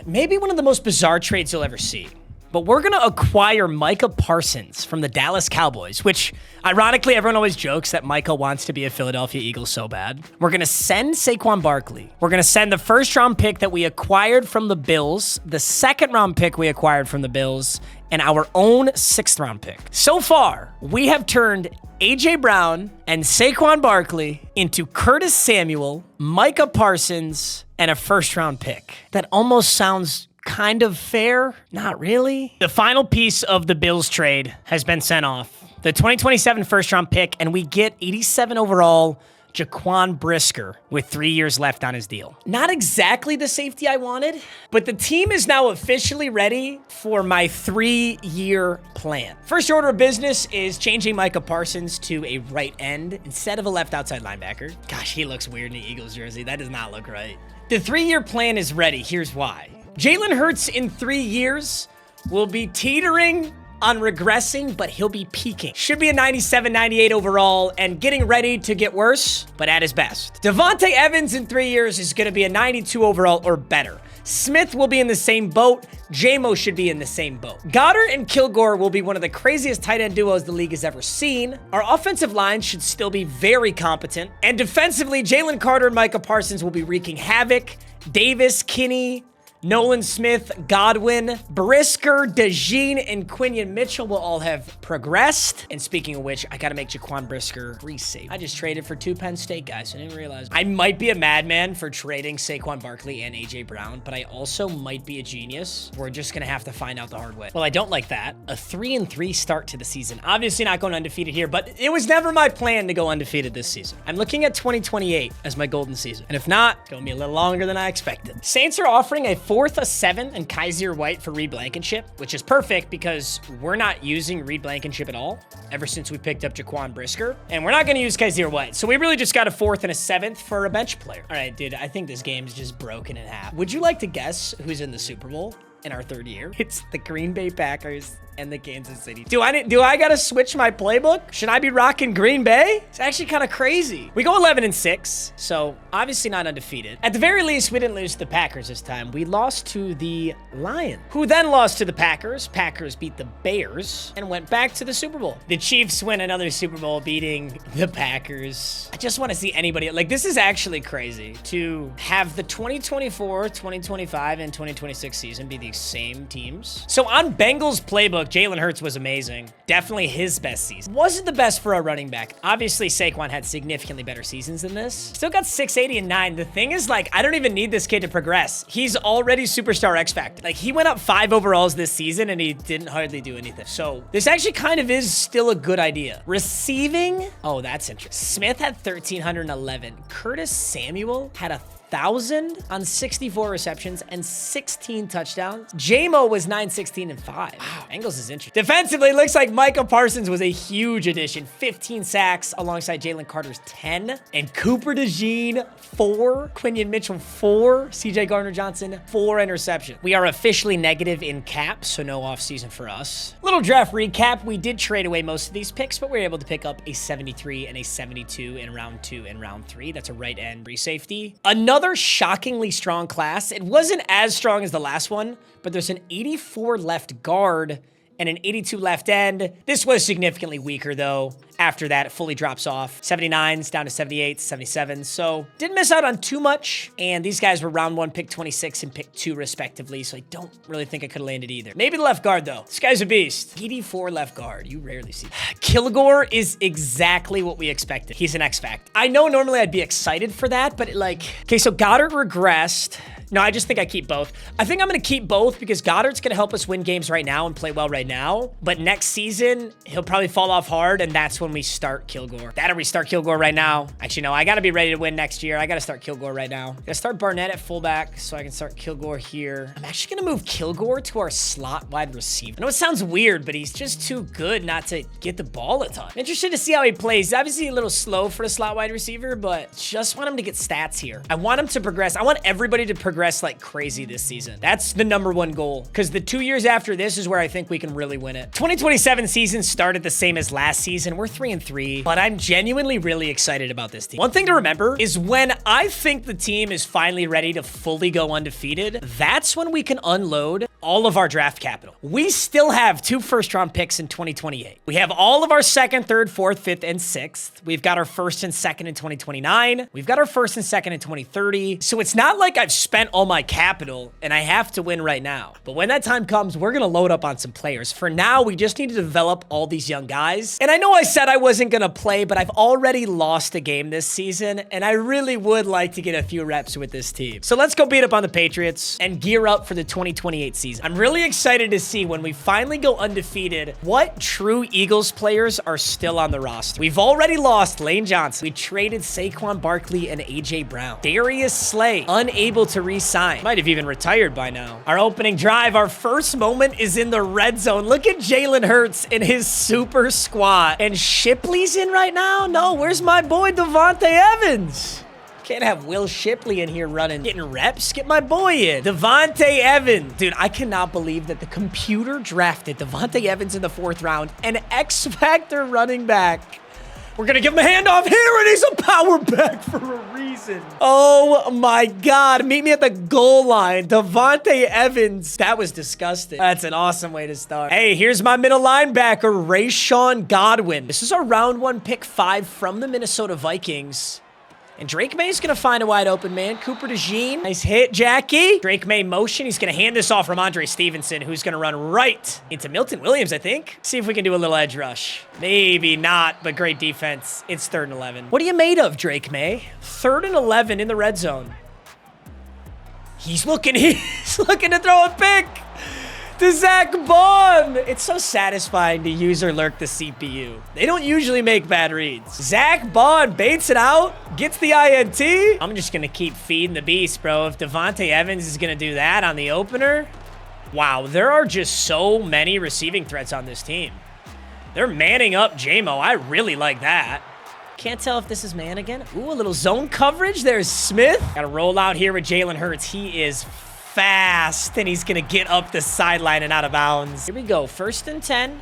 Maybe one of the most bizarre trades you'll ever see. But we're going to acquire Micah Parsons from the Dallas Cowboys, which, ironically, everyone always jokes that Micah wants to be a Philadelphia Eagle so bad. We're going to send Saquon Barkley. We're going to send the first-round pick that we acquired from the Bills, the second-round pick we acquired from the Bills, and our own sixth-round pick. So far, we have turned A.J. Brown and Saquon Barkley into Curtis Samuel, Micah Parsons, and a first-round pick. That almost sounds kind of fair. Not really. The final piece of the Bills trade has been sent off. The 2027 first-round pick, and we get 87 overall Jaquan Brisker with 3 years left on his deal. Not exactly the safety I wanted, but the team is now officially ready for my 3-year plan. First order of business is changing Micah Parsons to a right end instead of a left outside linebacker. Gosh, he looks weird in the Eagles jersey. That does not look right. The 3-year plan is ready. Here's why. Jalen Hurts in 3 years will be teetering on regressing, but he'll be peaking. Should be a 97, 98 overall and getting ready to get worse, but at his best. Devontae Evans in 3 years is going to be a 92 overall or better. Smith will be in the same boat. J-Mo should be in the same boat. Goddard and Kilgore will be one of the craziest tight end duos the league has ever seen. Our offensive line should still be very competent. And defensively, Jalen Carter and Micah Parsons will be wreaking havoc. Davis, Kinney, Nolan Smith, Godwin, Brisker, DeJean, and Quinion Mitchell will all have progressed. And speaking of which, I gotta make Jaquan Brisker free safe. I just traded for 2 Penn State guys. I didn't realize. I might be a madman for trading Saquon Barkley and A.J. Brown, but I also might be a genius. We're just gonna have to find out the hard way. Well, I don't like that. A 3-3 start to the season. Obviously not going undefeated here, but it was never my plan to go undefeated this season. I'm looking at 2028 as my golden season. And if not, it's gonna be a little longer than I expected. Saints are offering a 4th, a 7th, and Kaiser White for Reed Blankenship, which is perfect because we're not using Reed Blankenship at all ever since we picked up Jaquan Brisker, and we're not going to use Kaiser White. So we really just got a 4th and a 7th for a bench player. All right, dude, I think this game is just broken in half. Would you like to guess who's in the Super Bowl in our 3rd year? It's the Green Bay Packers and the Kansas City. Do I gotta switch my playbook? Should I be rocking Green Bay? It's actually kind of crazy. We go 11-6, so obviously not undefeated. At the very least, we didn't lose to the Packers this time. We lost to the Lions, who then lost to the Packers. Packers beat the Bears and went back to the Super Bowl. The Chiefs win another Super Bowl beating the Packers. I just want to see anybody, like, this is actually crazy to have the 2024, 2025, and 2026 season be the same teams. So on Bengals playbook, look, Jalen Hurts was amazing. Definitely his best season. Wasn't the best for a running back. Obviously, Saquon had significantly better seasons than this. Still got 680 and 9. The thing is, like, I don't even need this kid to progress. He's already superstar X Factor. Like, he went up 5 overalls this season, and he didn't hardly do anything. So, this actually kind of is still a good idea. Receiving? Oh, that's interesting. Smith had 1,311. Curtis Samuel had 1,000 on 64 receptions and 16 touchdowns. J-Mo was 916 and 5. Wow, Bengals is interesting. Defensively, it looks like Micah Parsons was a huge addition. 15 sacks alongside Jalen Carter's 10. And Cooper DeJean, 4. Quinion Mitchell, 4. CJ Gardner-Johnson, 4 interceptions. We are officially negative in cap, so no offseason for us. Little draft recap. We did trade away most of these picks, but we were able to pick up a 73 and a 72 in round 2 and round 3. That's a right end free safety. Another shockingly strong class. It wasn't as strong as the last one, but there's an 84 left guard and an 82 left end. This was significantly weaker though. After that, it fully drops off. 79s down to 78, 77. So didn't miss out on too much. And these guys were round 1, pick 26 and pick 2 respectively. So I don't really think I could have landed either. Maybe the left guard though. This guy's a beast. 84 left guard. You rarely see that. Kilgore is exactly what we expected. He's an X Factor. I know normally I'd be excited for that, but okay, so Goddard regressed. No, I just think I keep both. I think I'm going to keep both because Goddard's going to help us win games right now and play well right now. But next season, he'll probably fall off hard, and that's when we start Kilgore. That'll we start Kilgore right now. Actually, no, I got to be ready to win next year. I got to start Kilgore right now. Got to start Barnett at fullback so I can start Kilgore here. I'm actually going to move Kilgore to our slot wide receiver. I know it sounds weird, but he's just too good not to get the ball a ton. I'm interested to see how he plays. He's obviously a little slow for a slot wide receiver, but just want him to get stats here. I want him to progress. I want everybody to progress like crazy this season. That's the #1 goal, because the 2 years after this is where I think we can really win it. 2027 season started the same as last season. We're 3-3, but I'm genuinely really excited about this team. One thing to remember is when I think the team is finally ready to fully go undefeated, that's when we can unload all of our draft capital. We still have 2 first-round picks in 2028. We have all of our 2nd, 3rd, 4th, 5th, and 6th. We've got our 1st and 2nd in 2029. We've got our 1st and 2nd in 2030. So it's not like I've spent all my capital and I have to win right now. But when that time comes, we're going to load up on some players. For now, we just need to develop all these young guys. And I know I said I wasn't going to play, but I've already lost a game this season, and I really would like to get a few reps with this team. So let's go beat up on the Patriots and gear up for the 2028 season. I'm really excited to see when we finally go undefeated what true Eagles players are still on the roster. We've already lost Lane Johnson. We traded Saquon Barkley and A.J. Brown. Darius Slay, unable to re-sign. Might have even retired by now. Our opening drive, our first moment is in the red zone. Look at Jalen Hurts in his super squat. And Shipley's in right now? No, where's my boy Devontae Evans? Can't have Will Shipley in here running, getting reps. Get my boy in. Devontae Evans. Dude, I cannot believe that the computer drafted Devontae Evans in the 4th round, an X-Factor running back. We're going to give him a handoff here, and he's a power back for a reason. Oh, my God. Meet me at the goal line. Devontae Evans. That was disgusting. That's an awesome way to start. Hey, here's my middle linebacker, Rashawn Godwin. This is our round 1, pick 5 from the Minnesota Vikings. And Drake May's going to find a wide open man. Cooper DeJean. Nice hit, Jackie. Drake May motion. He's going to hand this off from Andre Stevenson, who's going to run right into Milton Williams, I think. See if we can do a little edge rush. Maybe not, but great defense. It's 3rd and 11. What are you made of, Drake May? 3rd and 11 in the red zone. He's looking to throw a pick to Zach Bond. It's so satisfying to use or lurk the CPU. They don't usually make bad reads. Zach Bond baits it out, gets the INT. I'm just going to keep feeding the beast, bro. If Devontae Evans is going to do that on the opener, wow, there are just so many receiving threats on this team. They're manning up J-Mo. I really like that. Can't tell if this is man again. Ooh, a little zone coverage. There's Smith. Got to roll out here with Jalen Hurts. He is fast, and he's gonna get up the sideline and out of bounds. Here we go, 1st and 10.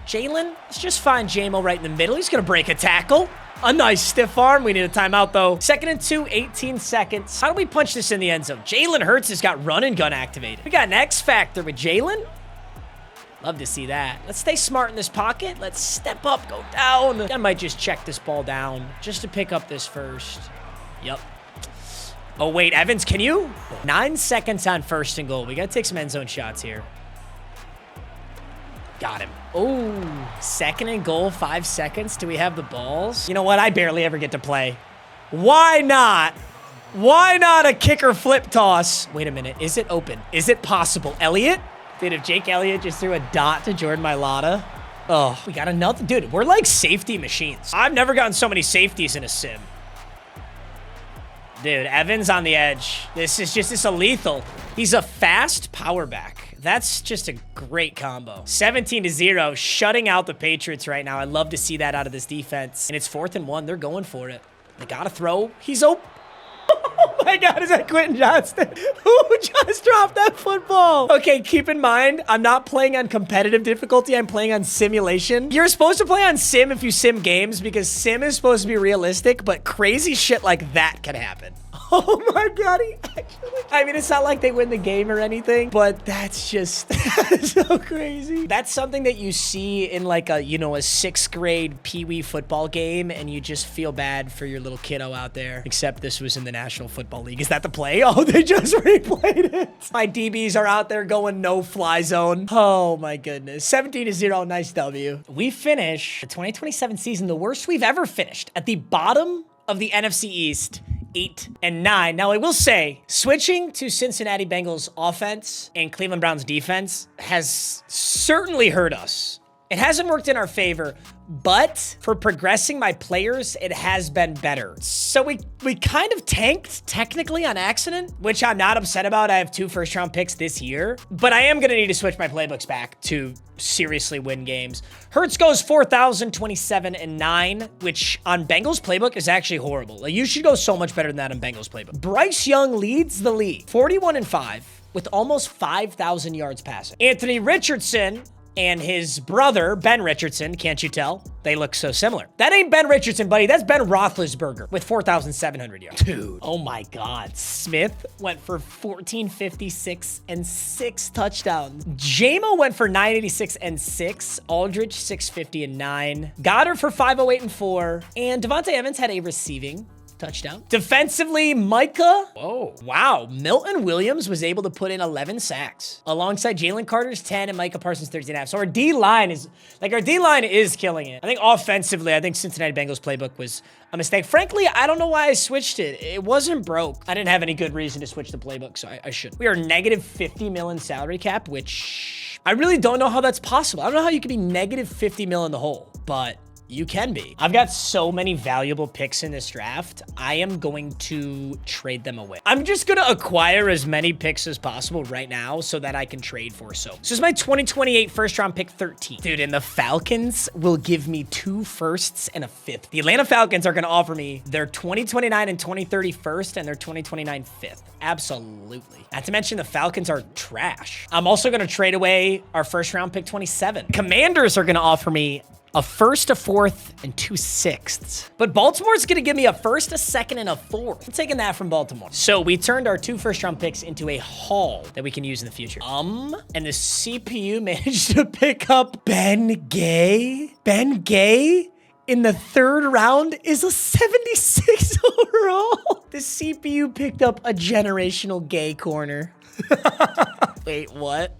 Jalen, let's just find J-Mo right in the middle. He's gonna break a tackle. A nice stiff arm. We need a timeout though. 2nd and 2, 18 seconds. How do we punch this in the end zone? Jalen Hurts has got run and gun activated. We got an X Factor with Jalen. Love to see that. Let's stay smart in this pocket. Let's step up, go down. I might just check this ball down just to pick up this first. Yep. Oh, wait, Evans, can you? 9 seconds on 1st and goal. We got to take some end zone shots here. Got him. Oh, second and goal, 5 seconds. Do we have the balls? You know what? I barely ever get to play. Why not? Why not a kicker flip toss? Wait a minute. Is it open? Is it possible? Elliott? Dude, if Jake Elliott just threw a dot to Jordan Mailata. Oh, we got another. Dude, we're like safety machines. I've never gotten so many safeties in a sim. Dude, Evans on the edge. This is a lethal. He's a fast power back. That's just a great combo. 17-0, shutting out the Patriots right now. I love to see that out of this defense. And it's 4th and 1. They're going for it. They got to throw. He's open. Oh my God, is that Quentin Johnston? Who just dropped that football? Okay, keep in mind, I'm not playing on competitive difficulty. I'm playing on simulation. You're supposed to play on sim if you sim games because sim is supposed to be realistic, but crazy shit like that can happen. Oh my God, he actually... I mean, it's not like they win the game or anything, but that's just so crazy. That's something that you see in like a, you know, a 6th grade Pee-wee football game, and you just feel bad for your little kiddo out there. Except this was in the National Football League. Is that the play? Oh, they just replayed it. My DBs are out there going no-fly zone. Oh my goodness. 17-0, nice W. We finish the 2027 season the worst we've ever finished, at the bottom of the NFC East. 8 and 9. Now, I will say, switching to Cincinnati Bengals offense and Cleveland Browns defense has certainly hurt us. It hasn't worked in our favor, but for progressing my players, it has been better. So we kind of tanked technically on accident, which I'm not upset about. I have 2 first-round picks this year, but I am going to need to switch my playbooks back to seriously win games. Hurts goes 4,027 and 9, which on Bengals playbook is actually horrible. Like, you should go so much better than that on Bengals playbook. Bryce Young leads the league, 41 and 5 with almost 5,000 yards passing. Anthony Richardson and his brother, Ben Richardson, can't you tell? They look so similar. That ain't Ben Richardson, buddy. That's Ben Roethlisberger with 4,700 yards. Dude, oh my God. Smith went for 1,456 and 6 touchdowns. Jamo went for 986 and 6. Aldridge, 650 and 9. Goddard for 508 and 4. And Devontae Evans had a receiving touchdown. Defensively, Micah. Whoa. Wow. Milton Williams was able to put in 11 sacks alongside Jalen Carter's 10 and Micah Parsons 13.5. So our D-line is killing it. I think offensively, I think Cincinnati Bengals playbook was a mistake. Frankly, I don't know why I switched it. It wasn't broke. I didn't have any good reason to switch the playbook, so I shouldn't. We are negative 50 mil in salary cap, which I really don't know how that's possible. I don't know how you could be negative 50 mil in the hole, but you can be. I've got so many valuable picks in this draft. I am going to trade them away. I'm just going to acquire as many picks as possible right now so that I can trade for so. This is my 2028 first round pick 13. Dude, and the Falcons will give me 2 firsts and a 5th. The Atlanta Falcons are going to offer me their 2029 and 2030 first and their 2029 5th. Absolutely. Not to mention the Falcons are trash. I'm also going to trade away our first round pick 27. Commanders are going to offer me a 1st, a 4th, and 2 6ths. But Baltimore's gonna give me a 1st, a 2nd, and a 4th. I'm taking that from Baltimore. So we turned our 2 first-round picks into a haul that we can use in the future. And the CPU managed to pick up Ben Gay. Ben Gay in the 3rd round is a 76 overall. The CPU picked up a generational gay corner. Wait, what?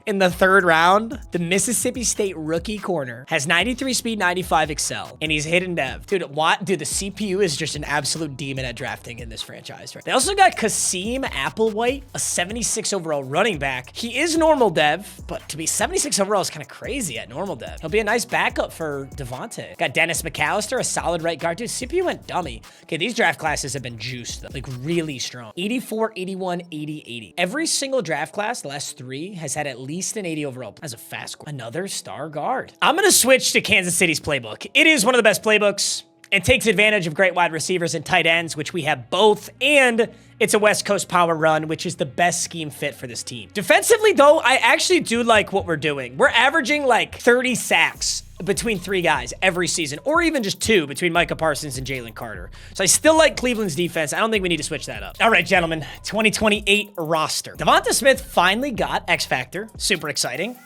In the 3rd round, the Mississippi State rookie corner has 93 speed, 95 excel, and he's hidden dev. Dude, what? Dude, the CPU is just an absolute demon at drafting in this franchise, right? They also got Kasim Applewhite, a 76 overall running back. He is normal dev, but to be 76 overall is kind of crazy at normal dev. He'll be a nice backup for Devontae. Got Dennis McAllister, a solid right guard. Dude, CPU went dummy. Okay, these draft classes have been juiced, though. Like, really strong. 84, 81, 80, 80. Every single draft class, the last 3, has had at least an 80 overall. That's a fast score. Another star guard. I'm going to switch to Kansas City's playbook. It is one of the best playbooks. It takes advantage of great wide receivers and tight ends, which we have both, and it's a West Coast power run, which is the best scheme fit for this team. Defensively, though, I actually do like what we're doing. We're averaging like 30 sacks between 3 guys every season, or even just 2 between Micah Parsons and Jalen Carter. So I still like Cleveland's defense. I don't think we need to switch that up. All right, gentlemen, 2028 roster. Devonta Smith finally got X Factor. Super exciting.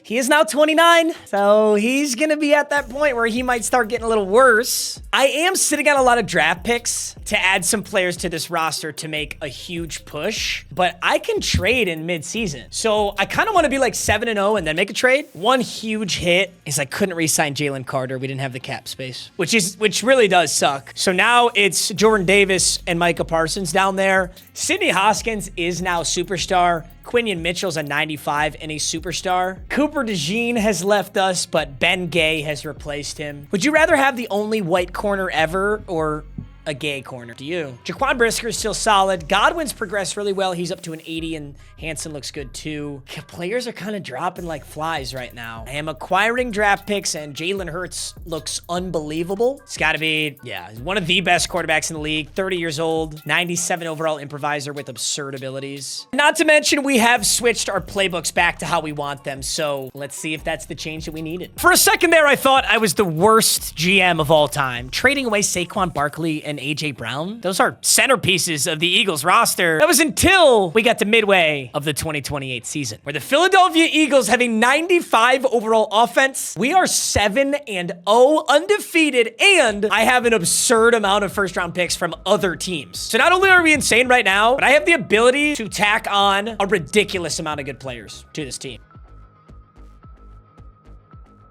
He is now 29, so he's gonna be at that point where he might start getting a little worse. I am sitting on a lot of draft picks to add some players to this roster to make a huge push, but I can trade in mid-season. So I kind of want to be like 7-0 and then make a trade. One huge hit is I couldn't re-sign Jalen Carter. We didn't have the cap space, which really does suck. So now it's Jordan Davis and Micah Parsons down there. Sidney Hoskins is now superstar. Quinion Mitchell's a 95 and a superstar. Cooper DeJean has left us, but Ben Gay has replaced him. Would you rather have the only white corner ever or a gay corner? To you. Jaquan Brisker is still solid. Godwin's progressed really well. He's up to an 80 and Hansen looks good too. Players are kind of dropping like flies right now. I am acquiring draft picks and Jalen Hurts looks unbelievable. It's got to be, yeah, one of the best quarterbacks in the league. 30 years old, 97 overall improviser with absurd abilities. Not to mention we have switched our playbooks back to how we want them. So let's see if that's the change that we needed. For a second there, I thought I was the worst GM of all time. Trading away Saquon Barkley and AJ Brown. Those are centerpieces of the Eagles roster. That was until we got to midway of the 2028 season, where the Philadelphia Eagles have a 95 overall offense. We are 7-0 undefeated, and I have an absurd amount of first-round picks from other teams. So not only are we insane right now, but I have the ability to tack on a ridiculous amount of good players to this team.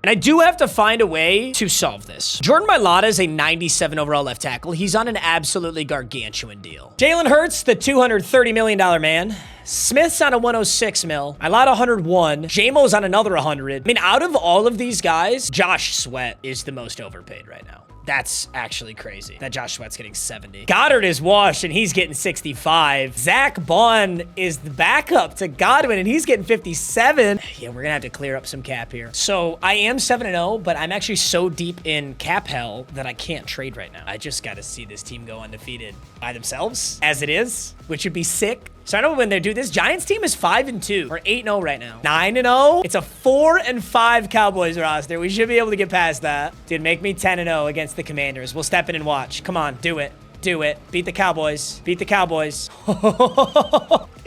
And I do have to find a way to solve this. Jordan Mailata is a 97 overall left tackle. He's on an absolutely gargantuan deal. Jalen Hurts, the $230 million man. Smith's on a 106 mil. Mailata 101. J-Mo's on another 100. I mean, out of all of these guys, Josh Sweat is the most overpaid right now. That's actually crazy that Josh Sweat's getting 70. Goddard is washed and he's getting 65. Zach Bond is the backup to Godwin and he's getting 57. Yeah, we're gonna have to clear up some cap here. So I am 7-0, but I'm actually so deep in cap hell that I can't trade right now. I just gotta see this team go undefeated by themselves as it is, which would be sick. So I know when they do this, Giants team is 5-2 or 8-0 right now. 9-0. It's a 4-5 Cowboys roster. We should be able to get past that. Dude, make me 10-0 against the Commanders. We'll step in and watch. Come on, do it. Do it. Beat the Cowboys. Beat the Cowboys. Dude,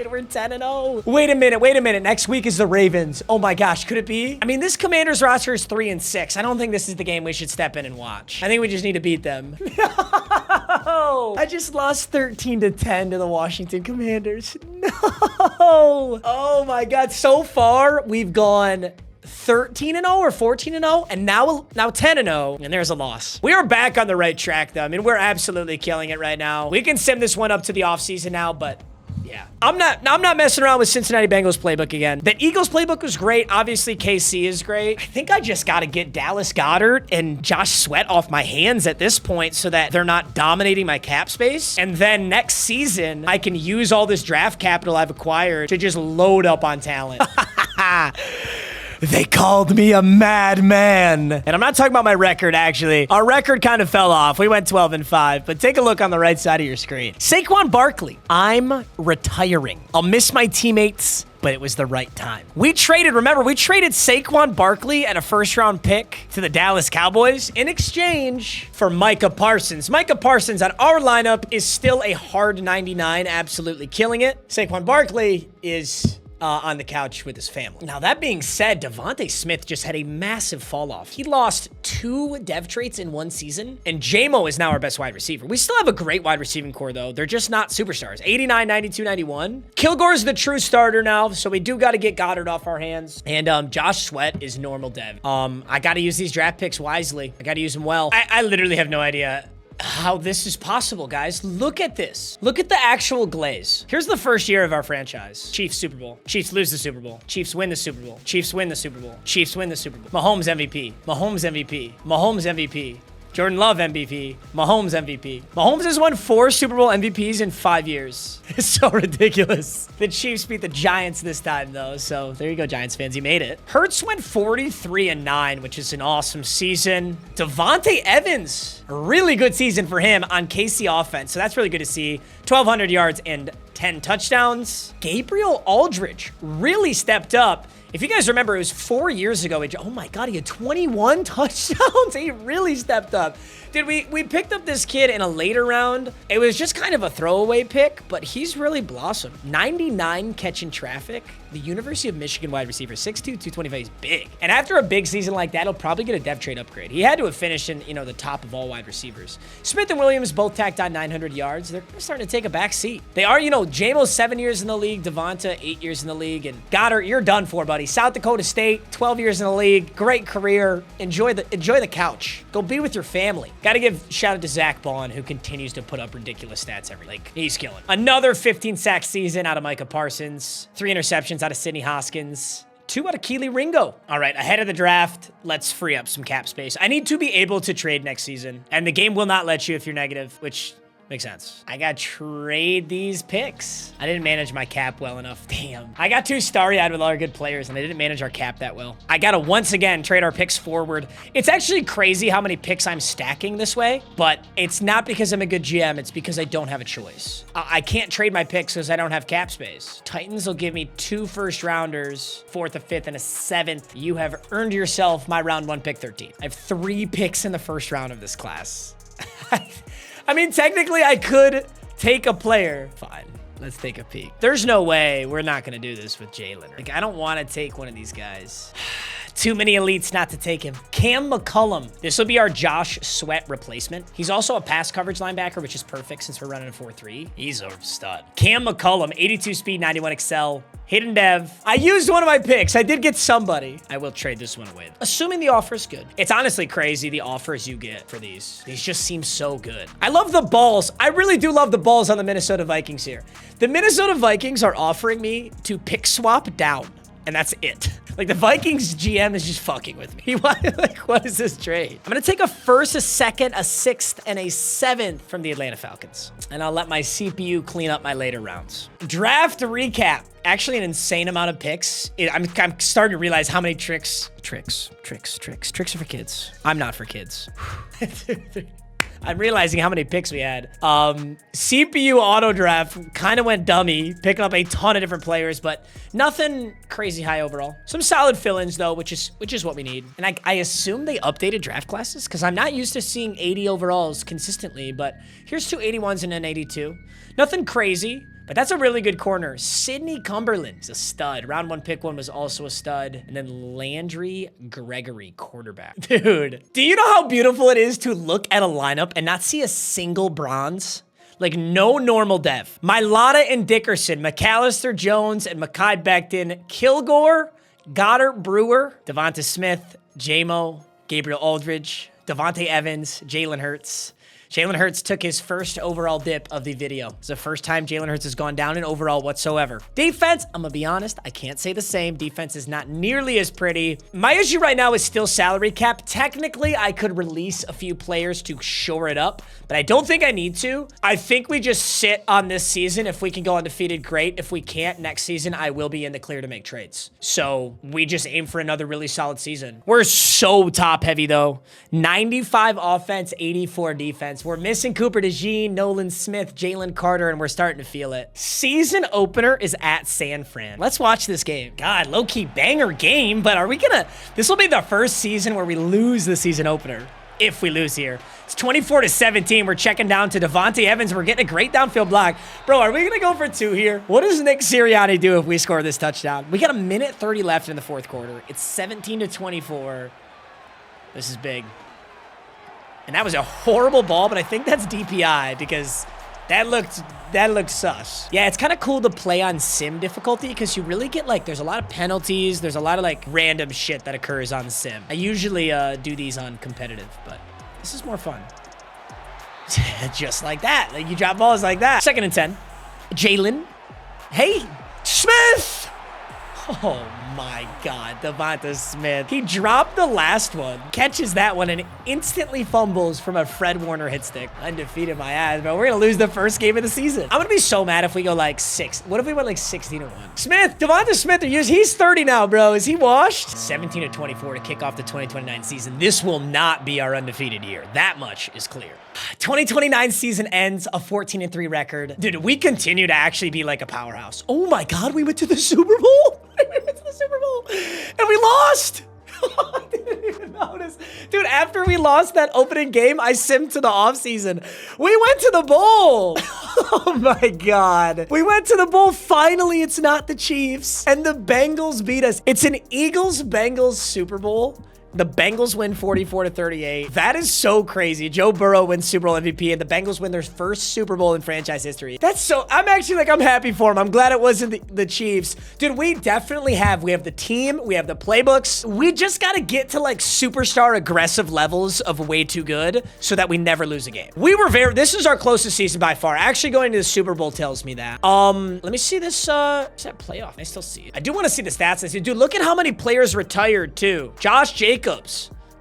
we're 10-0. Wait a minute. Next week is the Ravens. Oh my gosh, could it be? I mean, this Commanders roster is 3-6. I don't think this is the game we should step in and watch. I think we just need to beat them. No! I just lost 13-10 to the Washington Commanders. No! Oh my God. So far, we've gone 13-0 or 14-0, and now 10-0, and there's a loss. We are back on the right track, though. I mean, we're absolutely killing it right now. We can sim this one up to the offseason now, but yeah. I'm not messing around with Cincinnati Bengals playbook again. The Eagles playbook was great. Obviously, KC is great. I think I just got to get Dallas Goedert and Josh Sweat off my hands at this point so that they're not dominating my cap space. And then next season, I can use all this draft capital I've acquired to just load up on talent. They called me a madman. And I'm not talking about my record, actually. Our record kind of fell off. We went 12-5, but take a look on the right side of your screen. Saquon Barkley. I'm retiring. I'll miss my teammates, but it was the right time. We traded Saquon Barkley and a first-round pick to the Dallas Cowboys in exchange for Micah Parsons. Micah Parsons on our lineup is still a hard 99, absolutely killing it. Saquon Barkley is on the couch with his family. Now, that being said, Devontae Smith just had a massive fall off. He lost 2 dev traits in one season, and J-Mo is now our best wide receiver. We still have a great wide receiving core, though. They're just not superstars. 89, 92, 91. Kilgore's the true starter now, so we do got to get Goddard off our hands. And Josh Sweat is normal dev. I got to use these draft picks wisely. I got to use them well. I literally have no idea how this is possible, guys. Look at this. Look at the actual glaze. Here's the first year of our franchise. Chiefs Super Bowl. Chiefs lose the Super Bowl. Chiefs win the Super Bowl. Chiefs win the Super Bowl. Chiefs win the Super Bowl. Mahomes MVP. Mahomes MVP. Mahomes MVP. Jordan Love MVP. Mahomes MVP. Mahomes has won 4 Super Bowl MVPs in 5 years. It's so ridiculous. The Chiefs beat the Giants this time, though. So there you go, Giants fans. You made it. Hurts went 43-9, which is an awesome season. Devontae Evans, a really good season for him on KC offense. So that's really good to see. 1,200 yards and 10 touchdowns. Gabriel Aldridge really stepped up If you guys remember, it was 4 years ago. Oh my God, he had 21 touchdowns. He really stepped up. Dude, we picked up this kid in a later round. It was just kind of a throwaway pick, but he's really blossomed. 99 catching traffic. The University of Michigan wide receiver, 6'2", 225. He's big. And after a big season like that, he'll probably get a dev trade upgrade. He had to have finished in, the top of all wide receivers. Smith and Williams both tacked on 900 yards. They're starting to take a back seat. They are, Jamo's 7 years in the league. Devonta, 8 years in the league. And Goddard, you're done for, buddy. South Dakota State, 12 years in the league. Great career. Enjoy the couch. Go be with your family. Got to give shout out to Zach Bond, who continues to put up ridiculous stats every week. He's killing. Another 15-sack season out of Micah Parsons. 3 interceptions out of Sidney Hoskins. 2 out of Keely Ringo. All right, ahead of the draft, let's free up some cap space. I need to be able to trade next season, and the game will not let you if you're negative, which makes sense. I got to trade these picks. I didn't manage my cap well enough. Damn. I got too starry-eyed with all our good players, and I didn't manage our cap that well. I got to once again trade our picks forward. It's actually crazy how many picks I'm stacking this way, but it's not because I'm a good GM. It's because I don't have a choice. I can't trade my picks because I don't have cap space. Titans will give me 2 first-rounders, 4th, a 5th, and a 7th. You have earned yourself my round 1 pick 13. I have 3 picks in the first round of this class. I mean, technically, I could take a player. Fine. Let's take a peek. There's no way we're not going to do this with Jalen. Like, I don't want to take one of these guys. Too many elites not to take him. Cam McCullum. This will be our Josh Sweat replacement. He's also a pass coverage linebacker, which is perfect since we're running a 4-3. He's a stud. Cam McCullum, 82 speed, 91 excel. Hidden dev. I used one of my picks. I did get somebody. I will trade this one away, assuming the offer is good. It's honestly crazy the offers you get for these. These just seem so good. I love the balls. I really do love the balls on the Minnesota Vikings here. The Minnesota Vikings are offering me to pick swap down, and that's it. Like, the Vikings GM is just fucking with me. Like, what is this trade? I'm going to take a 1st, a 2nd, a 6th, and a 7th from the Atlanta Falcons. And I'll let my CPU clean up my later rounds. Draft recap. Actually, an insane amount of picks. I'm starting to realize how many tricks are for kids. I'm not for kids. I'm realizing how many picks we had. CPU auto draft kind of went dummy, picking up a ton of different players, but nothing crazy high overall. Some solid fill-ins though, which is what we need. And I assume they updated draft classes because I'm not used to seeing 80 overalls consistently, but here's 2 81s and an 82. Nothing crazy. But that's a really good corner. Sidney Cumberland is a stud. Round 1 pick 1 was also a stud. And then Landry Gregory, quarterback. Dude, do you know how beautiful it is to look at a lineup and not see a single bronze? Like, no normal dev. Mailata and Dickerson, McAllister Jones and Mekhi Becton, Kilgore, Goddard Brewer, Devonta Smith, Jamo, Gabriel Aldridge, Devontae Evans, Jalen Hurts. Jalen Hurts took his first overall dip of the video. It's the first time Jalen Hurts has gone down in overall whatsoever. Defense, I'm gonna be honest, I can't say the same. Defense is not nearly as pretty. My issue right now is still salary cap. Technically, I could release a few players to shore it up, but I don't think I need to. I think we just sit on this season. If we can go undefeated, great. If we can't, next season, I will be in the clear to make trades. So we just aim for another really solid season. We're so top heavy though. 95 offense, 84 defense. We're missing Cooper DeJean, Nolan Smith, Jalen Carter, and we're starting to feel it. Season opener is at San Fran. Let's watch this game. God, low-key banger game, but are we gonna... This will be the first season where we lose the season opener. If we lose here. It's 24-17. We're checking down to Devontae Evans. We're getting a great downfield block. Bro, are we gonna go for 2 here? What does Nick Sirianni do if we score this touchdown? We got 1:30 left in the 4th quarter. It's 17-24. This is big. And that was a horrible ball, but I think that's DPI because that looked sus. Yeah, it's kind of cool to play on sim difficulty because you really get like, there's a lot of penalties. There's a lot of like random shit that occurs on sim. I usually do these on competitive, but this is more fun. Just like that. Like you drop balls like that. 2nd and 10. Jalen. Hey, Smith. Oh my God, Devonta Smith. He dropped the last one, catches that one, and instantly fumbles from a Fred Warner hit stick. Undefeated my ass, bro. We're gonna lose the first game of the season. I'm gonna be so mad if we go like 6. What if we went like 16-1? Smith, Devonta Smith, he's 30 now, bro. Is he washed? 17-24 to kick off the 2029 season. This will not be our undefeated year. That much is clear. 2029 season ends a 14-3 record. Dude, we continue to actually be like a powerhouse. Oh my God, we went to the Super Bowl. We went to the Super Bowl. And we lost. I didn't even notice. Dude, after we lost that opening game, I simmed to the offseason. We went to the bowl. Oh my God. We went to the bowl. Finally, it's not the Chiefs. And the Bengals beat us. It's an Eagles-Bengals Super Bowl. The Bengals win 44-38. That is so crazy. Joe Burrow wins Super Bowl MVP, and the Bengals win their first Super Bowl in franchise history. That's so, I'm actually like, I'm happy for him. I'm glad it wasn't the Chiefs. Dude, we definitely have the team, we have the playbooks. We just got to get to like superstar aggressive levels of way too good so that we never lose a game. This is our closest season by far. Actually going to the Super Bowl tells me that. Let me see this, is that playoff? I still see it. I do want to see the stats. Dude, look at how many players retired too. Josh Jacobs.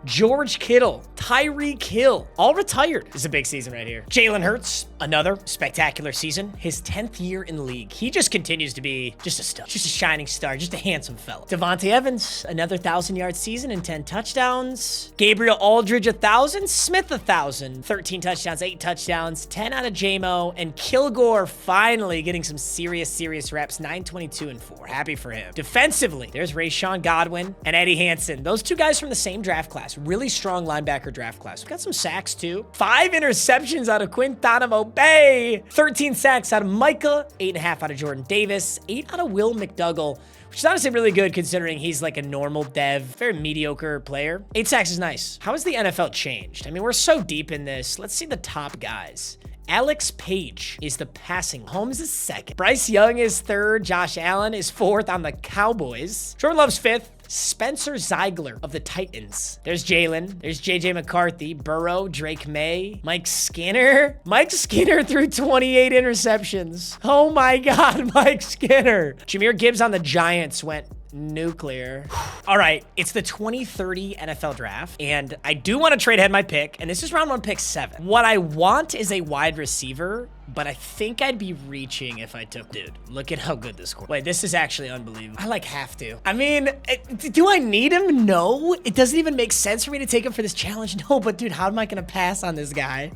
George Kittle, Tyreek Hill, all retired. This is a big season right here. Jalen Hurts, another spectacular season. His 10th year in the league. He just continues to be just a star, just a shining star, just a handsome fella. Devontae Evans, another 1,000-yard season and 10 touchdowns. Gabriel Aldridge, 1,000. Smith, 1,000. 13 touchdowns, 8 touchdowns, 10 out of JMO. And Kilgore finally getting some serious reps, 922 and 4. Happy for him. Defensively, there's Rashawn Godwin and Eddie Hansen. Those two guys from the same draft class. Really strong linebacker draft class. We got some sacks too. 5 interceptions out of Quintanamo Bay. 13 sacks out of Micah. 8.5 out of Jordan Davis. 8 out of Will McDougall, which is honestly really good considering he's like a normal dev, very mediocre player. 8 sacks is nice. How has the NFL changed? I mean, we're so deep in this. Let's see the top guys. Alex Page is the passing. Holmes is 2nd. Bryce Young is 3rd. Josh Allen is 4th on the Cowboys. Jordan Love's 5th. Spencer Zeigler of the Titans. There's Jalen. There's JJ McCarthy, Burrow, Drake May, Mike Skinner. Mike Skinner threw 28 interceptions. Oh my God, Mike Skinner. Jahmyr Gibbs on the Giants went nuclear. All right, it's the 2030 NFL draft, and I do want to trade ahead my pick, and this is round 1, pick 7. What I want is a wide receiver, but I think I'd be reaching if I took, dude, look at how good this score. Wait, this is actually unbelievable. I like have to. I mean, do I need him? No. It doesn't even make sense for me to take him for this challenge. No, but dude, how am I going to pass on this guy?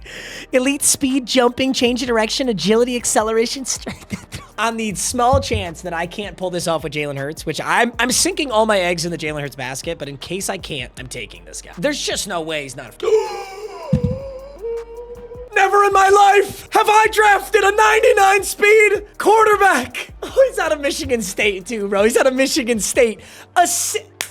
Elite speed, jumping, change of direction, agility, acceleration, strength. On the small chance that I can't pull this off with Jalen Hurts, which I'm sinking all my eggs in the Jalen Hurts basket, but in case I can't, I'm taking this guy. There's just no way he's not Never in my life have I drafted a 99 speed quarterback. Oh, he's out of Michigan State too, bro. He's out of Michigan State.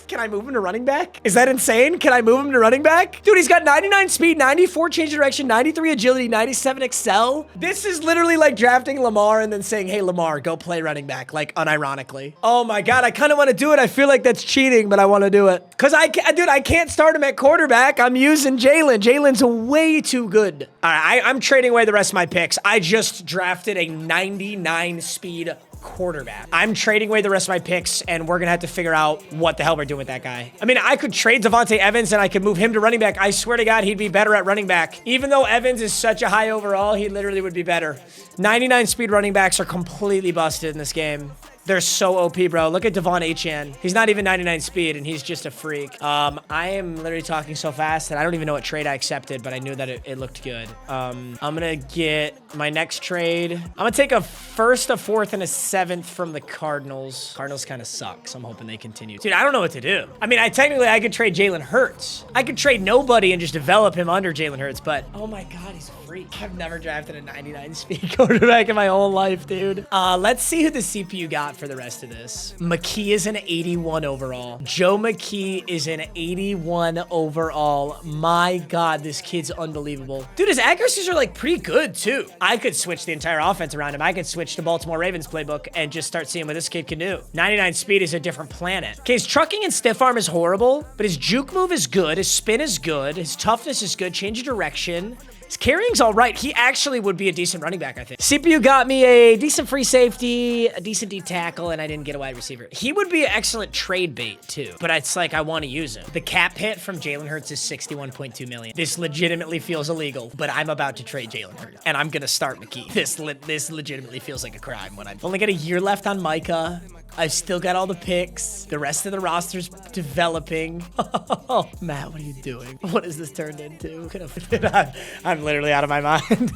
Can I move him to running back? Is that insane? Can I move him to running back? Dude, he's got 99 speed, 94 change of direction, 93 agility, 97 excel. This is literally like drafting Lamar and then saying, hey, Lamar, go play running back, like unironically. Oh my God, I kind of want to do it. I feel like that's cheating, but I want to do it. Because dude, I can't start him at quarterback. I'm using Jalen. Jalen's way too good. All right, I'm trading away the rest of my picks. I just drafted a 99 speed quarterback. I'm trading away the rest of my picks, and we're gonna have to figure out what the hell we're doing with that guy. I mean, I could trade Devontae Evans and I could move him to running back. I swear to God, he'd be better at running back. Even though Evans is such a high overall, he literally would be better. 99 speed running backs are completely busted in this game. They're so OP, bro. Look at Devon Achane. He's not even 99 speed, and he's just a freak. I am literally talking so fast that I don't even know what trade I accepted, but I knew that it looked good. I'm gonna get my next trade. I'm gonna take a 1st, a 4th, and a 7th from the Cardinals. Cardinals kind of suck, so I'm hoping they continue. Dude, I don't know what to do. I mean, technically I could trade Jalen Hurts. I could trade nobody and just develop him under Jalen Hurts, but oh my God, he's a freak. I've never drafted a 99 speed quarterback in my whole life, dude. Let's see who the CPU got for the rest of this. McKee is an 81 overall. Joe McKee is an 81 overall. My God, this kid's unbelievable. Dude, his accuracies are like pretty good too. I could switch the entire offense around him. I could switch to Baltimore Ravens playbook and just start seeing what this kid can do. 99 speed is a different planet. Okay, his trucking and stiff arm is horrible, but his juke move is good. His spin is good. His toughness is good. Change of direction. His carrying's all right. He actually would be a decent running back, I think. CPU got me a decent free safety, a decent D tackle, and I didn't get a wide receiver. He would be an excellent trade bait, too. But it's like, I want to use him. The cap hit from Jalen Hurts is 61.2 million. This legitimately feels illegal, but I'm about to trade Jalen Hurts, and I'm going to start McKee. This legitimately feels like a crime when I've only got a year left on Micah. I've still got all the picks. The rest of the roster's developing. Matt, what are you doing? What has this turned into? I'm literally out of my mind.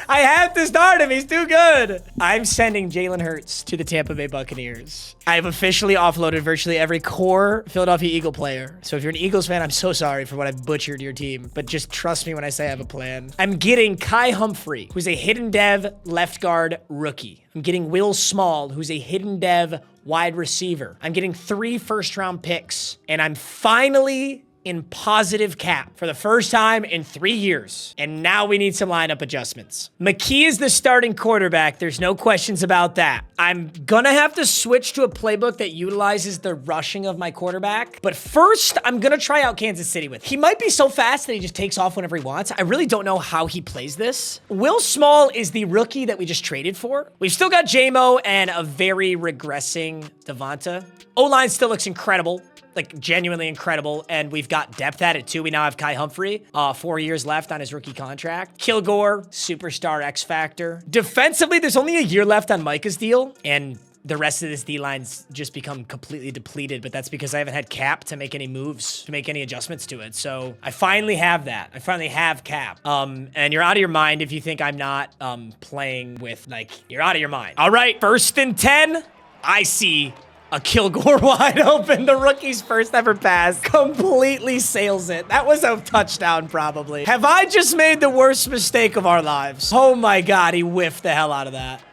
I have to start him. He's too good. I'm sending Jalen Hurts to the Tampa Bay Buccaneers. I've officially offloaded virtually every core Philadelphia Eagle player. So if you're an Eagles fan, I'm so sorry for what I've butchered your team, but just trust me when I say I have a plan. I'm getting Kai Humphrey, who's a hidden dev left guard rookie. I'm getting Will Small, who's a hidden dev wide receiver. I'm getting 3 first-round picks, and I'm finally in positive cap for the first time in 3 years. And now we need some lineup adjustments. McKee is the starting quarterback. There's no questions about that. I'm gonna have to switch to a playbook that utilizes the rushing of my quarterback. But first, I'm gonna try out Kansas City with. He might be so fast that he just takes off whenever he wants. I really don't know how he plays this. Will Small is the rookie that we just traded for. We've still got J-Mo and a very regressing Devonta. O-line still looks incredible. Like, genuinely incredible, and we've got depth at it, too. We now have Kai Humphrey, 4 years left on his rookie contract. Kilgore, superstar X Factor. Defensively, there's only a year left on Micah's deal, and the rest of this D-line's just become completely depleted, but that's because I haven't had cap to make any moves, to make any adjustments to it. So I finally have that. I finally have cap. And you're out of your mind if you think I'm not playing with, like, you're out of your mind. All right, 1st and 10. I see a Kilgore wide open. The rookie's first ever pass completely sails it. That was a touchdown, probably. Have I just made the worst mistake of our lives? Oh my God, he whiffed the hell out of that.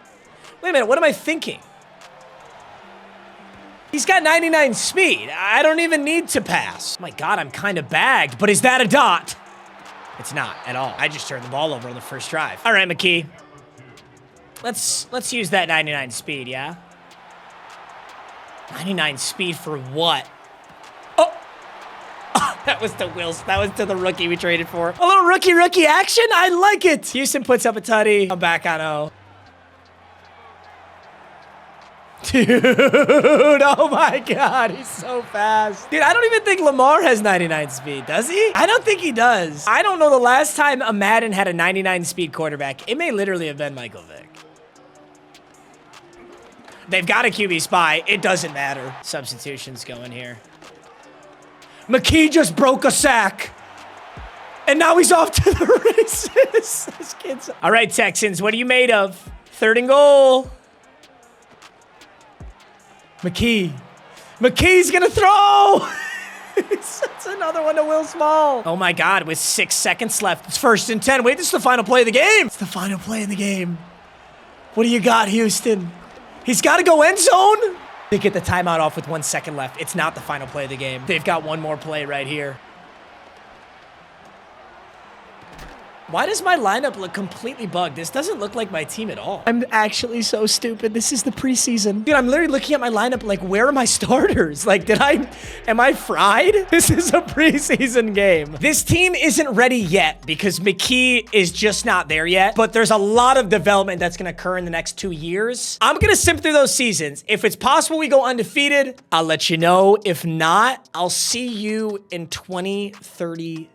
Wait a minute, what am I thinking? He's got 99 speed. I don't even need to pass. Oh my God, I'm kind of bagged, but is that a dot? It's not at all. I just turned the ball over on the first drive. All right, McKee. Let's use that 99 speed, yeah? 99 speed for what? Oh, that was to Wills. That was to the rookie we traded for. A little rookie action. I like it. Houston puts up a tutty. I'm back on O. Dude, oh my God, he's so fast. Dude, I don't even think Lamar has 99 speed, does he? I don't think he does. I don't know the last time a Madden had a 99 speed quarterback. It may literally have been Michael Vick. They've got a QB spy. It doesn't matter. Substitutions going here. McKee just broke a sack. And now he's off to the races. This kid's... All right, Texans, what are you made of? 3rd and goal. McKee. McKee's gonna throw. That's another one to Will Small. Oh my God, with 6 seconds left. It's 1st and 10. Wait, this is the final play of the game. It's the final play of the game. What do you got, Houston? He's got to go end zone. They get the timeout off with 1 second left. It's not the final play of the game. They've got one more play right here. Why does my lineup look completely bugged? This doesn't look like my team at all. I'm actually so stupid. This is the preseason. Dude, I'm literally looking at my lineup like, where are my starters? Like, am I fried? This is a preseason game. This team isn't ready yet because McKee is just not there yet, but there's a lot of development that's gonna occur in the next 2 years. I'm gonna simp through those seasons. If it's possible we go undefeated, I'll let you know. If not, I'll see you in 2032.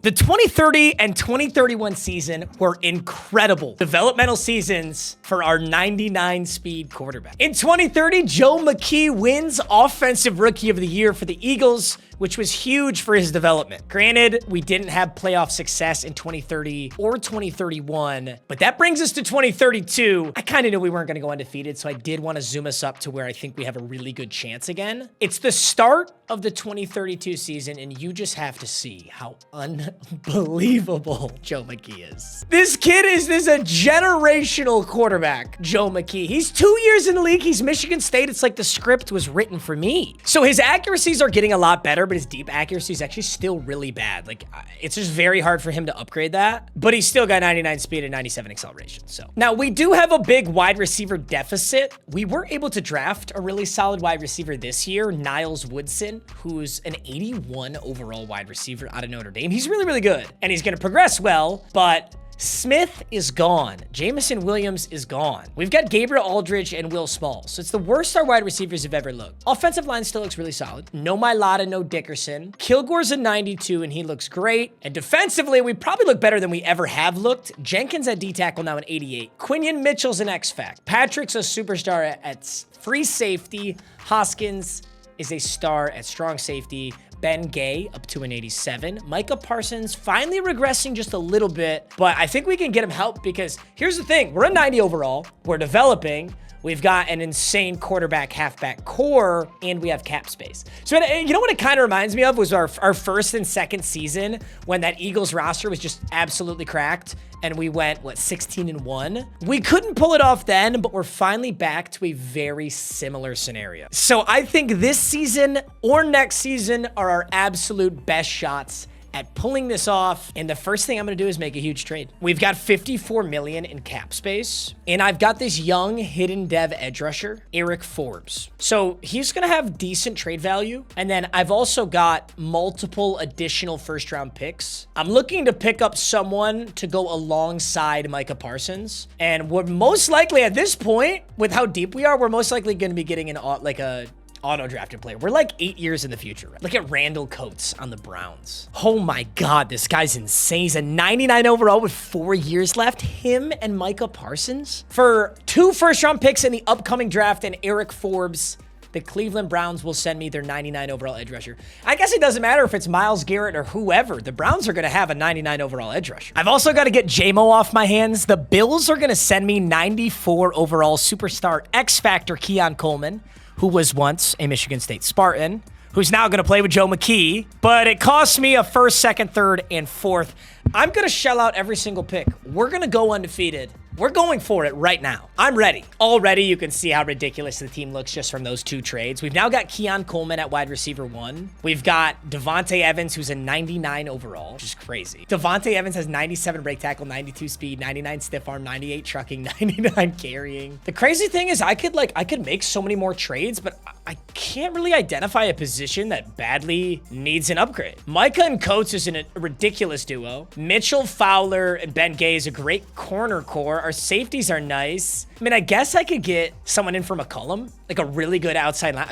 The 2030 and 2031 season were incredible developmental seasons for our 99 speed quarterback. In 2030, Joe McKee wins Offensive Rookie of the Year for the Eagles, which was huge for his development. Granted, we didn't have playoff success in 2030 or 2031, but that brings us to 2032. I kind of knew we weren't gonna go undefeated, so I did want to zoom us up to where I think we have a really good chance again. It's the start of the 2032 season, and you just have to see how unbelievable Joe McKee is. This kid is a generational quarterback, Joe McKee. He's 2 years in the league. He's Michigan State. It's like the script was written for me. So his accuracies are getting a lot better, but his deep accuracy is actually still really bad. Like, it's just very hard for him to upgrade that, but he's still got 99 speed and 97 acceleration. So now we do have a big wide receiver deficit. We were able to draft a really solid wide receiver this year, Niles Woodson, who's an 81 overall wide receiver out of Notre Dame. He's really, really good, and he's going to progress well, but Smith is gone. Jamison Williams is gone. We've got Gabriel Aldridge and Will Smalls. So it's the worst our wide receivers have ever looked. Offensive line still looks really solid. No Mailata, no Dickerson. Kilgore's a 92 and he looks great. And defensively, we probably look better than we ever have looked. Jenkins at D-tackle now an 88. Quinion Mitchell's an X-Fact. Patrick's a superstar at free safety. Hoskins is a star at strong safety. Ben Gay up to an 87. Micah Parsons finally regressing just a little bit, but I think we can get him help because here's the thing. We're a 90 overall. We're developing. We've got an insane quarterback, halfback core, and we have cap space. So you know what it kind of reminds me of was our first and second season when that Eagles roster was just absolutely cracked and we went, what, 16-1? We couldn't pull it off then, but we're finally back to a very similar scenario. So I think this season or next season are our absolute best shots at pulling this off. And the first thing I'm gonna do is make a huge trade. We've got 54 million in cap space, and I've got this young hidden dev edge rusher, Eric Forbes. So he's gonna have decent trade value. And then I've also got multiple additional first round picks. I'm looking to pick up someone to go alongside Micah Parsons. And we're most likely at this point, with how deep we are, we're most likely gonna be getting a auto-drafted player. We're like 8 years in the future. Right? Look at Randall Coates on the Browns. Oh my God, this guy's insane. He's a 99 overall with 4 years left. Him and Micah Parsons. For 2 first-round picks in the upcoming draft and Eric Forbes, the Cleveland Browns will send me their 99 overall edge rusher. I guess it doesn't matter if it's Myles Garrett or whoever. The Browns are going to have a 99 overall edge rusher. I've also got to get J-Mo off my hands. The Bills are going to send me 94 overall superstar X-Factor Keon Coleman, who was once a Michigan State Spartan, who's now going to play with Joe McKee, but it costs me a first, second, third, and fourth. I'm going to shell out every single pick. We're going to go undefeated. We're going for it right now. I'm ready. Already, you can see how ridiculous the team looks just from those 2 trades. We've now got Keon Coleman at wide receiver 1. We've got Devontae Evans, who's a 99 overall, which is crazy. Devontae Evans has 97 break tackle, 92 speed, 99 stiff arm, 98 trucking, 99 carrying. The crazy thing is I could make so many more trades, but I can't really identify a position that badly needs an upgrade. Micah and Coates is a ridiculous duo. Mitchell, Fowler, and Ben Gay is a great corner core. Our safeties are nice. I mean, I guess I could get someone in for McCollum, like a really good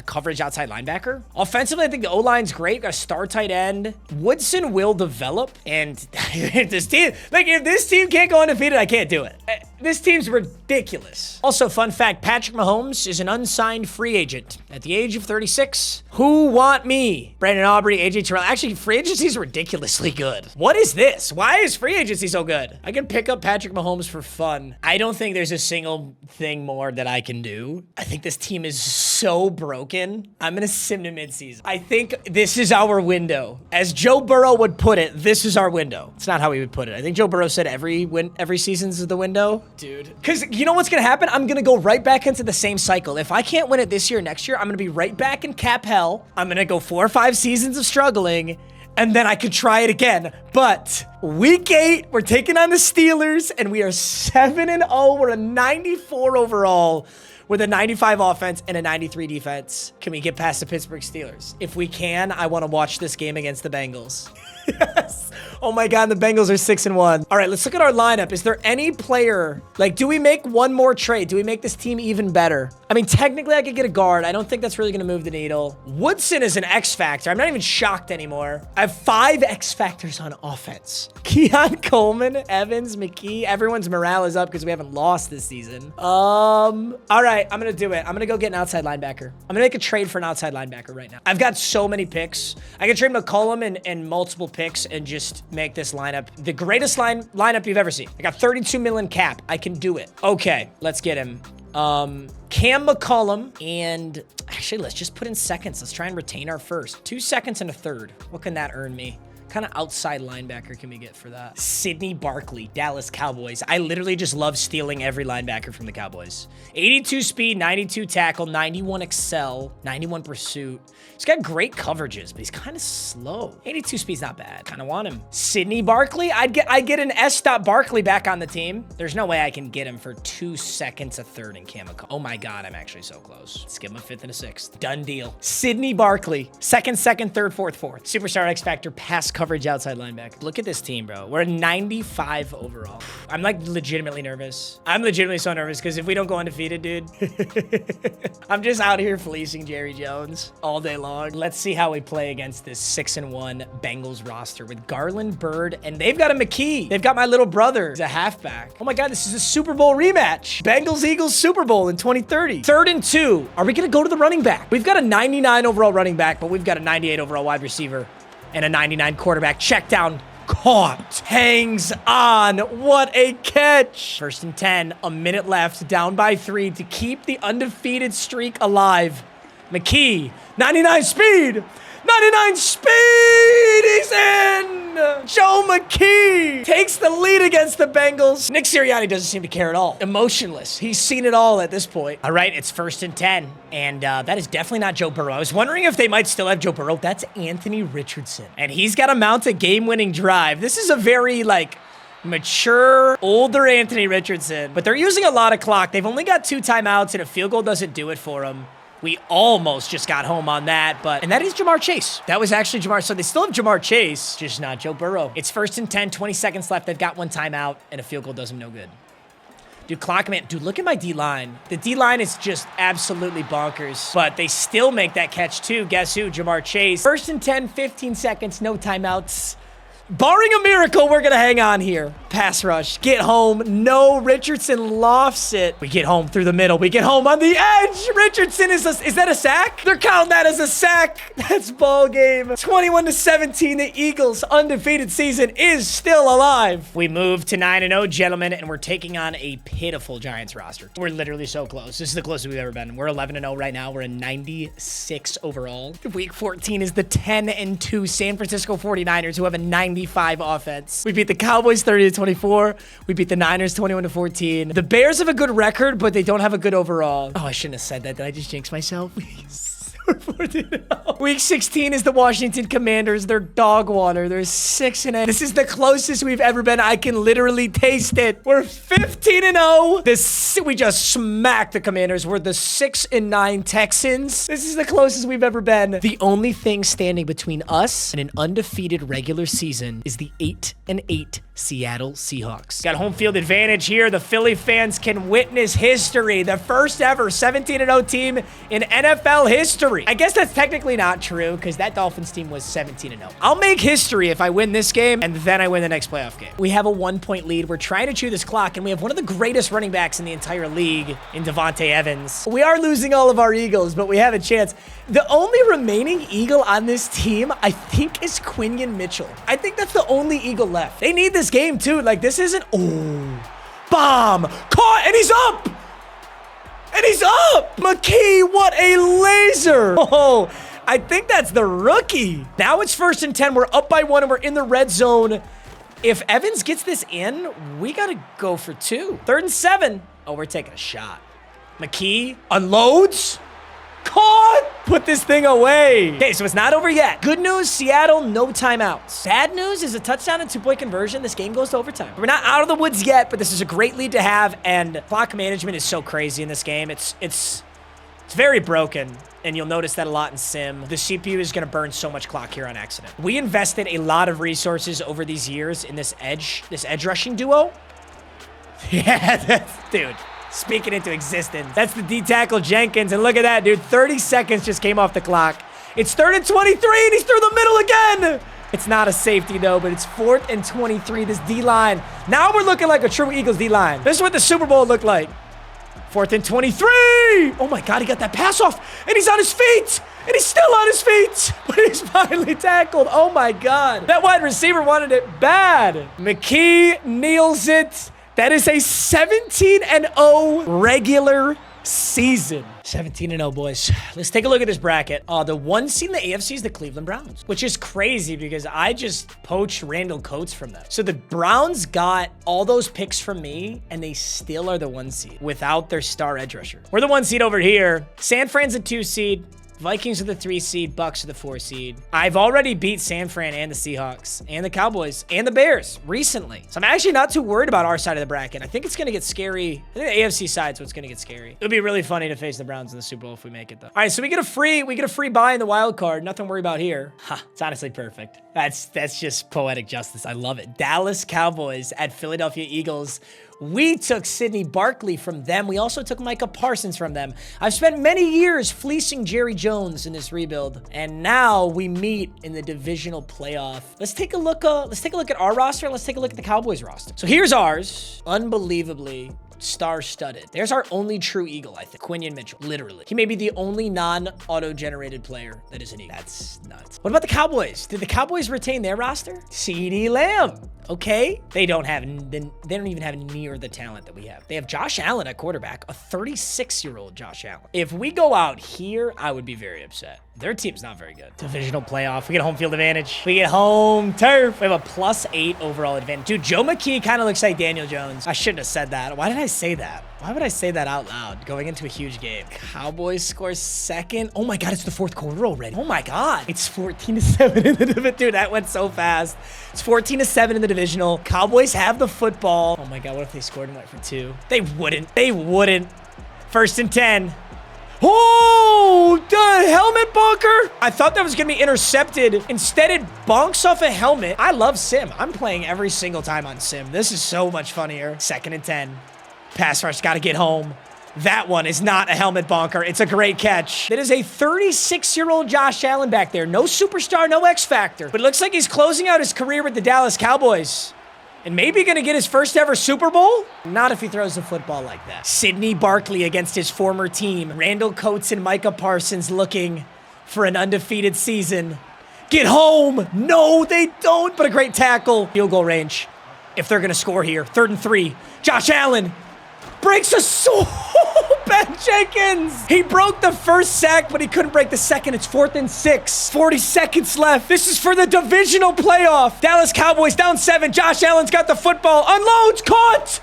coverage outside linebacker. Offensively, I think the O-line's great. Got a star tight end. Woodson will develop. And if this team can't go undefeated, I can't do it. This team's ridiculous. Also, fun fact, Patrick Mahomes is an unsigned free agent at the age of 36. Who want me? Brandon Aubrey, AJ Terrell. Actually, free agency is ridiculously good. What is this? Why is free agency so good? I can pick up Patrick Mahomes for fun. I don't think there's a single thing more that I can do. I think this team is so broken. I'm gonna sim to midseason. I think this is our window. As Joe Burrow would put it, this is our window. It's not how he would put it. I think Joe Burrow said every season's the window. Dude. Because you know what's gonna happen? I'm gonna go right back into the same cycle. If I can't win it this year, next year, I'm gonna be right back in cap hell. I'm gonna go 4 or 5 seasons of struggling, and then I could try it again. But week 8, we're taking on the Steelers, and we are 7-0. We're a 94 overall with a 95 offense and a 93 defense. Can we get past the Pittsburgh Steelers? If we can, I want to watch this game against the Bengals. Yes. Oh my God, the Bengals are 6-1. All right, let's look at our lineup. Is there any player, do we make one more trade? Do we make this team even better? I mean, technically I could get a guard. I don't think that's really gonna move the needle. Woodson is an X factor. I'm not even shocked anymore. I have 5 X factors on offense. Keon Coleman, Evans, McKee. Everyone's morale is up because we haven't lost this season. All right, I'm gonna do it. I'm gonna go get an outside linebacker. I'm gonna make a trade for an outside linebacker right now. I've got so many picks. I can trade McCollum and multiple picks and just make this lineup the greatest lineup you've ever seen. I got 32 million cap. I can do it. Okay, let's get him. Cam McCollum, and actually, let's just put in seconds. Let's try and retain our first. 2 seconds and a third. What can that earn me? Kind of outside linebacker can we get for that? Sidney Barkley, Dallas Cowboys. I literally just love stealing every linebacker from the Cowboys. 82 speed, 92 tackle, 91 excel, 91 pursuit. He's got great coverages, but he's kind of slow. 82 speed's not bad. Kind of want him. Sidney Barkley, I get an S. Barkley back on the team. There's no way I can get him for 2 seconds, a third, in Cam McCollum. Oh my God, I'm actually so close. Let's give him a 5th and a 6th. Done deal. Sidney Barkley, second, third, fourth. Superstar X Factor, pass coverage outside linebacker. Look at this team, bro. We're a 95 overall. I'm like legitimately nervous. I'm legitimately so nervous because if we don't go undefeated, dude, I'm just out here fleecing Jerry Jones all day long. Let's see how we play against this 6-1 Bengals roster with Garland, Bird, and they've got a McKee. They've got my little brother. He's a halfback. Oh my God, this is a Super Bowl rematch. Bengals, Eagles, Super Bowl in 2030. 3rd and 2. Are we gonna go to the running back? We've got a 99 overall running back, but we've got a 98 overall wide receiver and a 99 quarterback. Check down. Caught. Hangs on. What a catch. 1st and 10. A minute left. Down by 3 to keep the undefeated streak alive. McKee. 99 speed. 99 speed. He's in. Joe McKee takes the lead against the Bengals. Nick Sirianni doesn't seem to care at all. Emotionless. He's seen it all at this point. All right, it's 1st and 10. And that is definitely not Joe Burrow. I was wondering if they might still have Joe Burrow. That's Anthony Richardson. And he's got to mount a game-winning drive. This is a very, like, mature, older Anthony Richardson. But they're using a lot of clock. They've only got 2 timeouts, and a field goal doesn't do it for them. We almost just got home on that, and that is Jamar Chase. That was actually Jamar. So they still have Jamar Chase, just not Joe Burrow. It's 1st and 10, 20 seconds left. They've got 1 timeout, and a field goal does them no good. Dude, clock man. Dude, look at my D-line. The D-line is just absolutely bonkers, but they still make that catch too. Guess who? Jamar Chase. 1st and 10, 15 seconds, no timeouts. Barring a miracle, we're going to hang on here. Pass rush. Get home. No, Richardson lofts it. We get home through the middle. We get home on the edge. Richardson is that a sack? They're counting that as a sack. That's ball game. 21-17. The Eagles' undefeated season is still alive. We move to 9-0, gentlemen, and we're taking on a pitiful Giants roster. We're literally so close. This is the closest we've ever been. We're 11-0 right now. We're in 96 overall. Week 14 is the 10-2 San Francisco 49ers, who have a 95 offense. We beat the Cowboys 30-24. We beat the Niners 21-14. The Bears have a good record, but they don't have a good overall. Oh, I shouldn't have said that. Did I just jinx myself? Week 16 is the Washington Commanders. They're dog water. They're 6-8. This is the closest we've ever been. I can literally taste it. We're 15-0. We just smacked the Commanders. We're the 6-9 Texans. This is the closest we've ever been. The only thing standing between us and an undefeated regular season is the 8-8 Seattle Seahawks. Got home field advantage here. The Philly fans can witness history. The first ever 17-0 team in NFL history. I guess that's technically not true because that Dolphins team was 17-0. I'll make history if I win this game and then I win the next playoff game. We have a 1-point lead. We're trying to chew this clock, and we have one of the greatest running backs in the entire league in Devontae Evans. We are losing all of our Eagles, but we have a chance. The only remaining Eagle on this team, I think, is Quinion Mitchell. I think that's the only Eagle left. They need this game too. Like, this isn't, oh, bomb, caught, and he's up. And he's up! McKee, what a laser! Oh, I think that's the rookie. Now it's 1st and 10. We're up by 1, and we're in the red zone. If Evans gets this in, we got to go for 2. 3rd and 7. Oh, we're taking a shot. McKee unloads. Caught! Put this thing away. Okay, so it's not over yet. Good news, Seattle, no timeouts. Bad news is a touchdown and 2-point conversion. This game goes to overtime. We're not out of the woods yet, but this is a great lead to have, and clock management is so crazy in this game. It's very broken, and you'll notice that a lot in Sim. The CPU is going to burn so much clock here on accident. We invested a lot of resources over these years in this edge rushing duo. Yeah, dude. Speaking into existence. That's the D-tackle Jenkins, and look at that, dude. 30 seconds just came off the clock. It's 3rd and 23, and he's through the middle again. It's not a safety, though, but it's 4th and 23. This D-line. Now we're looking like a true Eagles D-line. This is what the Super Bowl looked like. 4th and 23. Oh, my God, he got that pass off, and he's on his feet. And he's still on his feet, but he's finally tackled. Oh, my God. That wide receiver wanted it bad. McKee nails it. That is a 17-0 regular season. 17-0, boys. Let's take a look at this bracket. The 1 seed in the AFC is the Cleveland Browns, which is crazy because I just poached Randall Coates from them. So the Browns got all those picks from me, and they still are the 1 seed without their star edge rusher. We're the 1 seed over here. San Fran's a 2 seed. Vikings are the 3 seed. Bucks are the 4 seed. I've already beat San Fran and the Seahawks and the Cowboys and the Bears recently. So I'm actually not too worried about our side of the bracket. I think it's going to get scary. I think the AFC side's what's going to get scary. It would be really funny to face the Browns in the Super Bowl if we make it, though. All right, so we get a free buy in the wild card. Nothing to worry about here. Ha, it's honestly perfect. That's just poetic justice. I love it. Dallas Cowboys at Philadelphia Eagles. We took Sidney Barkley from them. We also took Micah Parsons from them. I've spent many years fleecing Jerry Jones in this rebuild, and now we meet in the divisional playoff. Let's take a look at our roster, and let's take a look at the Cowboys roster. So here's ours. Unbelievably star-studded. There's our only true Eagle, I think. Quinion Mitchell, literally. He may be the only non-auto-generated player that is an Eagle. That's nuts. What about the Cowboys? Did the Cowboys retain their roster? CeeDee Lamb. Okay. They don't even have near the talent that we have. They have Josh Allen at quarterback, a 36-year-old Josh Allen. If we go out here, I would be very upset. Their team's not very good. Divisional playoff. We get home field advantage. We get home turf. We have a +8 overall advantage. Dude, Joe McKee kind of looks like Daniel Jones. I shouldn't have said that. Why did I say that? Why would I say that out loud going into a huge game? Cowboys score second. Oh my God, it's the 4th quarter already. Oh my God. It's 14-7 in the division. Dude, that went so fast. It's 14-7 in the divisional. Cowboys have the football. Oh my God, what if they scored and went for 2? They wouldn't. They wouldn't. 1st and 10. Oh, the helmet bunker. I thought that was going to be intercepted. Instead, it bonks off a helmet. I love Sim. I'm playing every single time on Sim. This is so much funnier. 2nd and 10. Pass rush, got to get home. That one is not a helmet bonker. It's a great catch. That is a 36-year-old Josh Allen back there. No superstar, no X factor. But it looks like he's closing out his career with the Dallas Cowboys. And maybe going to get his first ever Super Bowl? Not if he throws a football like that. Sidney Barkley against his former team. Randall Coates and Micah Parsons looking for an undefeated season. Get home. No, they don't. But a great tackle. Field goal range. If they're going to score here. 3rd and 3. Josh Allen breaks a soul. Ben Jenkins. He broke the first sack, but he couldn't break the second. It's 4th and 6. 40 seconds left. This is for the divisional playoff. Dallas Cowboys down 7. Josh Allen's got the football. Unloads. Caught.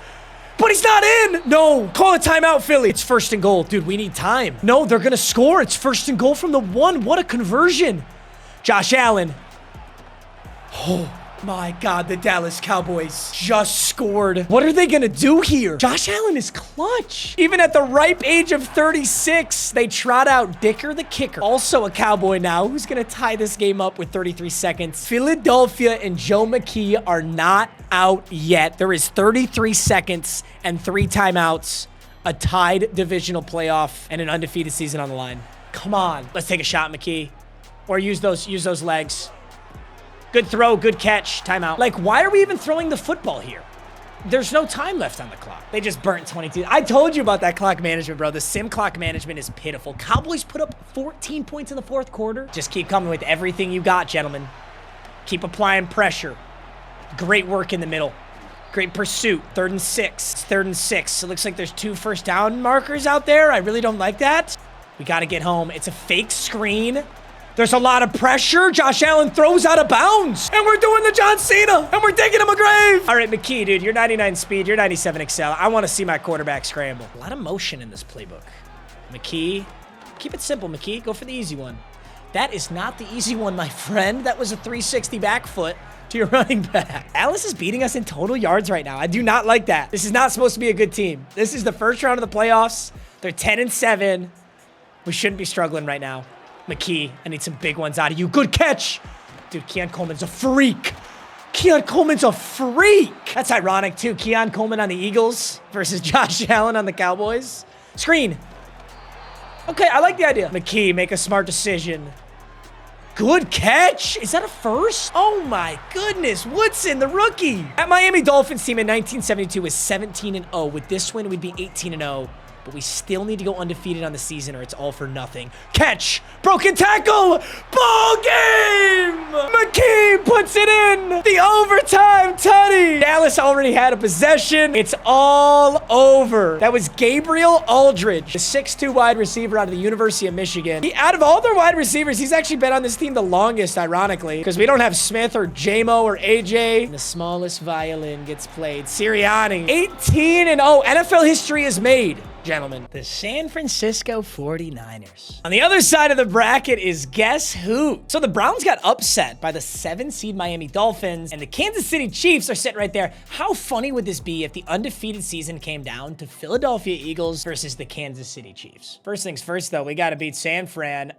But he's not in. No. Call a timeout, Philly. It's 1st and goal. Dude, we need time. No, they're going to score. It's 1st and goal from the 1. What a conversion. Josh Allen. Oh. My God, the Dallas Cowboys just scored. What are they going to do here? Josh Allen is clutch. Even at the ripe age of 36, they trot out Dicker the kicker. Also a Cowboy now, who's going to tie this game up with 33 seconds. Philadelphia and Joe McKee are not out yet. There is 33 seconds and 3 timeouts, a tied divisional playoff, and an undefeated season on the line. Come on. Let's take a shot, McKee. Or use those legs. Good throw, good catch, timeout. Like, why are we even throwing the football here? There's no time left on the clock. They just burnt 22. I told you about that clock management, bro. The sim clock management is pitiful. Cowboys put up 14 points in the 4th quarter. Just keep coming with everything you got, gentlemen. Keep applying pressure. Great work in the middle. Great pursuit. 3rd and 6. It's 3rd and 6. It looks like there's 2 first down markers out there. I really don't like that. We got to get home. It's a fake screen. There's a lot of pressure. Josh Allen throws out of bounds. And we're doing the John Cena. And we're digging him a grave. All right, McKee, dude. You're 99 speed. You're 97 excel. I want to see my quarterback scramble. A lot of motion in this playbook. McKee. Keep it simple, McKee. Go for the easy one. That is not the easy one, my friend. That was a 360 back foot to your running back. Dallas is beating us in total yards right now. I do not like that. This is not supposed to be a good team. This is the first round of the playoffs. They're 10-7. We shouldn't be struggling right now. McKee, I need some big ones out of you. Good catch. Dude, Keon Coleman's a freak. Keon Coleman's a freak. That's ironic, too. Keon Coleman on the Eagles versus Josh Allen on the Cowboys. Screen. Okay, I like the idea. McKee, make a smart decision. Good catch. Is that a first? Oh, my goodness. Woodson, the rookie. That Miami Dolphins team in 1972 was 17-0. With this win, we'd be 18-0. But we still need to go undefeated on the season or it's all for nothing. Catch! Broken tackle! Ball game! McKee puts it in! The overtime tutty! Dallas already had a possession. It's all over. That was Gabriel Aldridge, the 6'2" wide receiver out of the University of Michigan. Out of all their wide receivers, he's actually been on this team the longest, ironically, because we don't have Smith or JMO or AJ. And the smallest violin gets played. Sirianni, 18-0. NFL history is made. gentlemen, the San Francisco 49ers. On the other side of the bracket is guess who? So the Browns got upset by the 7 seed Miami Dolphins, and the Kansas City Chiefs are sitting right there. How funny would this be if the undefeated season came down to Philadelphia Eagles versus the Kansas City Chiefs? First things first, though, we got to beat San Fran.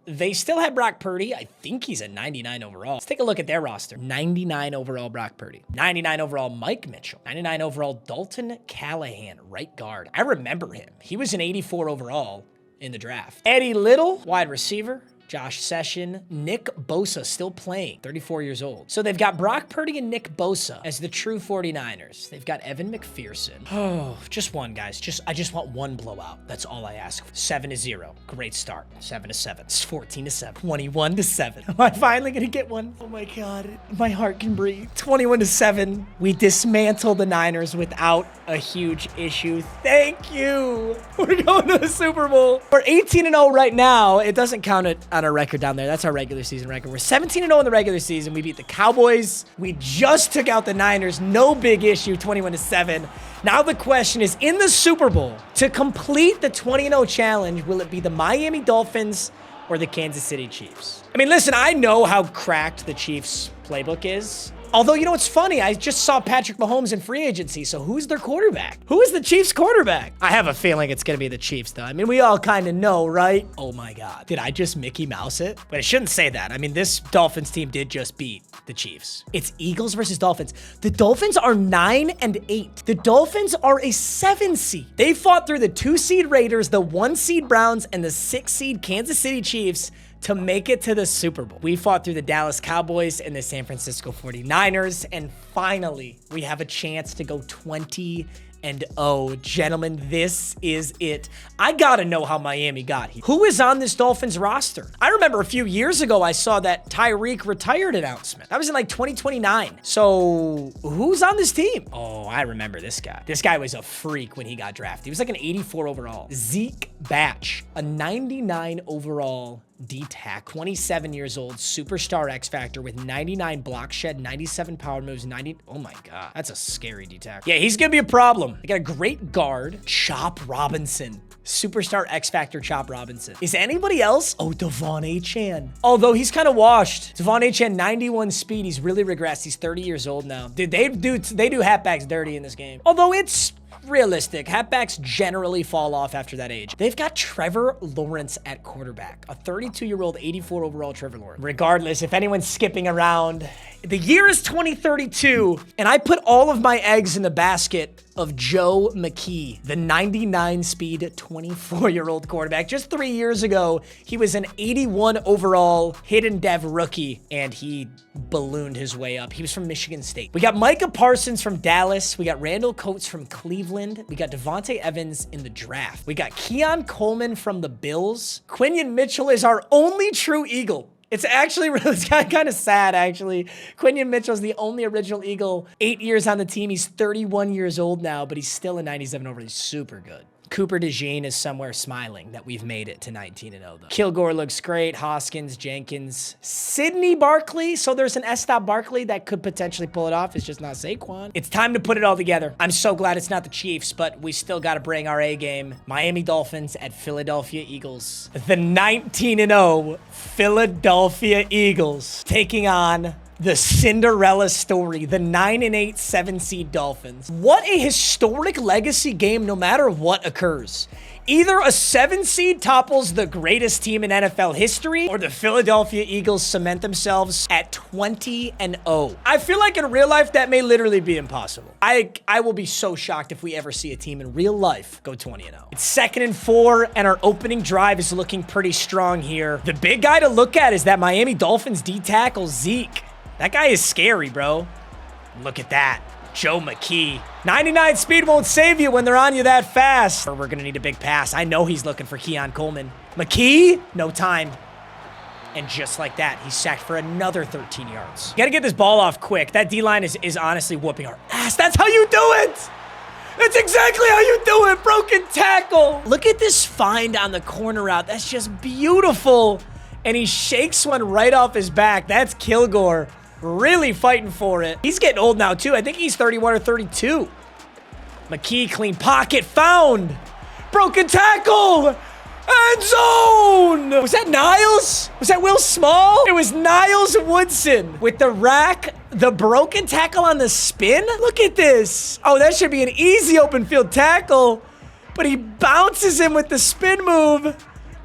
They still have Brock Purdy. I think he's a 99 overall. Let's take a look at their roster. 99 overall Brock Purdy. 99 overall Mike Mitchell. 99 overall Dalton Callahan, right guard. I remember him. He was an 84 overall in the draft. Eddie Little, wide receiver. Josh Session, Nick Bosa still playing, 34 years old. So they've got Brock Purdy and Nick Bosa as the true 49ers. They've got Evan McPherson. Oh, just one, guys. I just want one blowout. That's all I ask for. 7-0. Great start. 7-7. It's 14-7. 21-7. Am I finally gonna get one? Oh my God. My heart can breathe. 21-7. We dismantle the Niners without a huge issue. Thank you. We're going to the Super Bowl. We're 18-0 right now. It doesn't count it on our record down there. That's our regular season record. We're 17-0 in the regular season. We beat the Cowboys. We just took out the Niners. No big issue, 21-7. Now the question is, in the Super Bowl, to complete the 20-0 challenge, will it be the Miami Dolphins or the Kansas City Chiefs? I mean, listen, I know how cracked the Chiefs playbook is. Although, you know what's funny? I just saw Patrick Mahomes in free agency, so who's their quarterback? Who is the Chiefs quarterback? I have a feeling it's gonna be the Chiefs, though. I mean, we all kind of know, right? Oh my God. Did I just Mickey Mouse it? But I shouldn't say that. I mean, this Dolphins team did just beat the Chiefs. It's Eagles versus Dolphins. The Dolphins are 9-8. The Dolphins are a 7 seed. They fought through the 2 seed Raiders, the 1 seed Browns, and the 6 seed Kansas City Chiefs to make it to the Super Bowl. We fought through the Dallas Cowboys and the San Francisco 49ers, and finally, we have a chance to go 20-0. Gentlemen, this is it. I gotta know how Miami got here. Who is on this Dolphins roster? I remember a few years ago, I saw that Tyreek retired announcement. That was in like 2029. So who's on this team? Oh, I remember this guy. This guy was a freak when he got drafted. He was like an 84 overall. Zeke Batch, a 99 overall D-Tack, 27 years old, superstar X Factor with 99 block shed, 97 power moves, 90. Oh my God, that's a scary D-Tack. Yeah, he's gonna be a problem. They got a great guard, Chop Robinson. Superstar X Factor Chop Robinson. Is anybody else? Oh, Devon A-Chan. Although he's kind of washed. Devon A-Chan, 91 speed. He's really regressed. He's 30 years old now. Dude, they do halfbacks dirty in this game. Although it's realistic. Halfbacks generally fall off after that age. They've got Trevor Lawrence at quarterback. A 32-year-old, 84 overall Trevor Lawrence. Regardless, if anyone's skipping around, the year is 2032, and I put all of my eggs in the basket of Joe McKee, the 99 speed, 24-year-old quarterback. Just 3 years ago, he was an 81 overall hidden dev rookie, and he ballooned his way up. He was from Michigan State. We got Micah Parsons from Dallas. We got Randall Coates from Cleveland. We got Devontae Evans in the draft. We got Keon Coleman from the Bills. Quinion Mitchell is our only true Eagle. It's actually really kind of sad, actually. Quinion Mitchell's the only original Eagle. 8 years on the team. He's 31 years old now, but he's still a 97 overall. He's super good. Cooper DeJean is somewhere smiling that we've made it to 19-0, though. Kilgore looks great. Hoskins, Jenkins, Sidney Barkley. So there's an S-Stop Barkley that could potentially pull it off. It's just not Saquon. It's time to put it all together. I'm so glad it's not the Chiefs, but we still got to bring our A game. Miami Dolphins at Philadelphia Eagles. The 19-0 Philadelphia Eagles taking on the Cinderella story, the 9-8 7-seed Dolphins. What a historic legacy game no matter what occurs. Either a 7-seed topples the greatest team in NFL history, or the Philadelphia Eagles cement themselves at 20-0. I feel like in real life, that may literally be impossible. I will be so shocked if we ever see a team in real life go 20-0. It's 2nd and 4, and our opening drive is looking pretty strong here. The big guy to look at is that Miami Dolphins D-tackle, Zeke. That guy is scary, bro. Look at that. Joe McKee. 99 speed won't save you when they're on you that fast. Or we're going to need a big pass. I know he's looking for Keon Coleman. McKee, no time. And just like that, he's sacked for another 13 yards. You got to get this ball off quick. That D-line is honestly whooping our ass. That's how you do it. That's exactly how you do it. Broken tackle. Look at this find on the corner route. That's just beautiful. And he shakes one right off his back. That's Kilgore. Really fighting for it. He's getting old now, too. I think he's 31 or 32. McKee, clean pocket, found. Broken tackle. End zone. Was that Niles? Was that Will Small? It was Niles Woodson with the rack, the broken tackle on the spin. Look at this. Oh, that should be an easy open field tackle, but he bounces him with the spin move.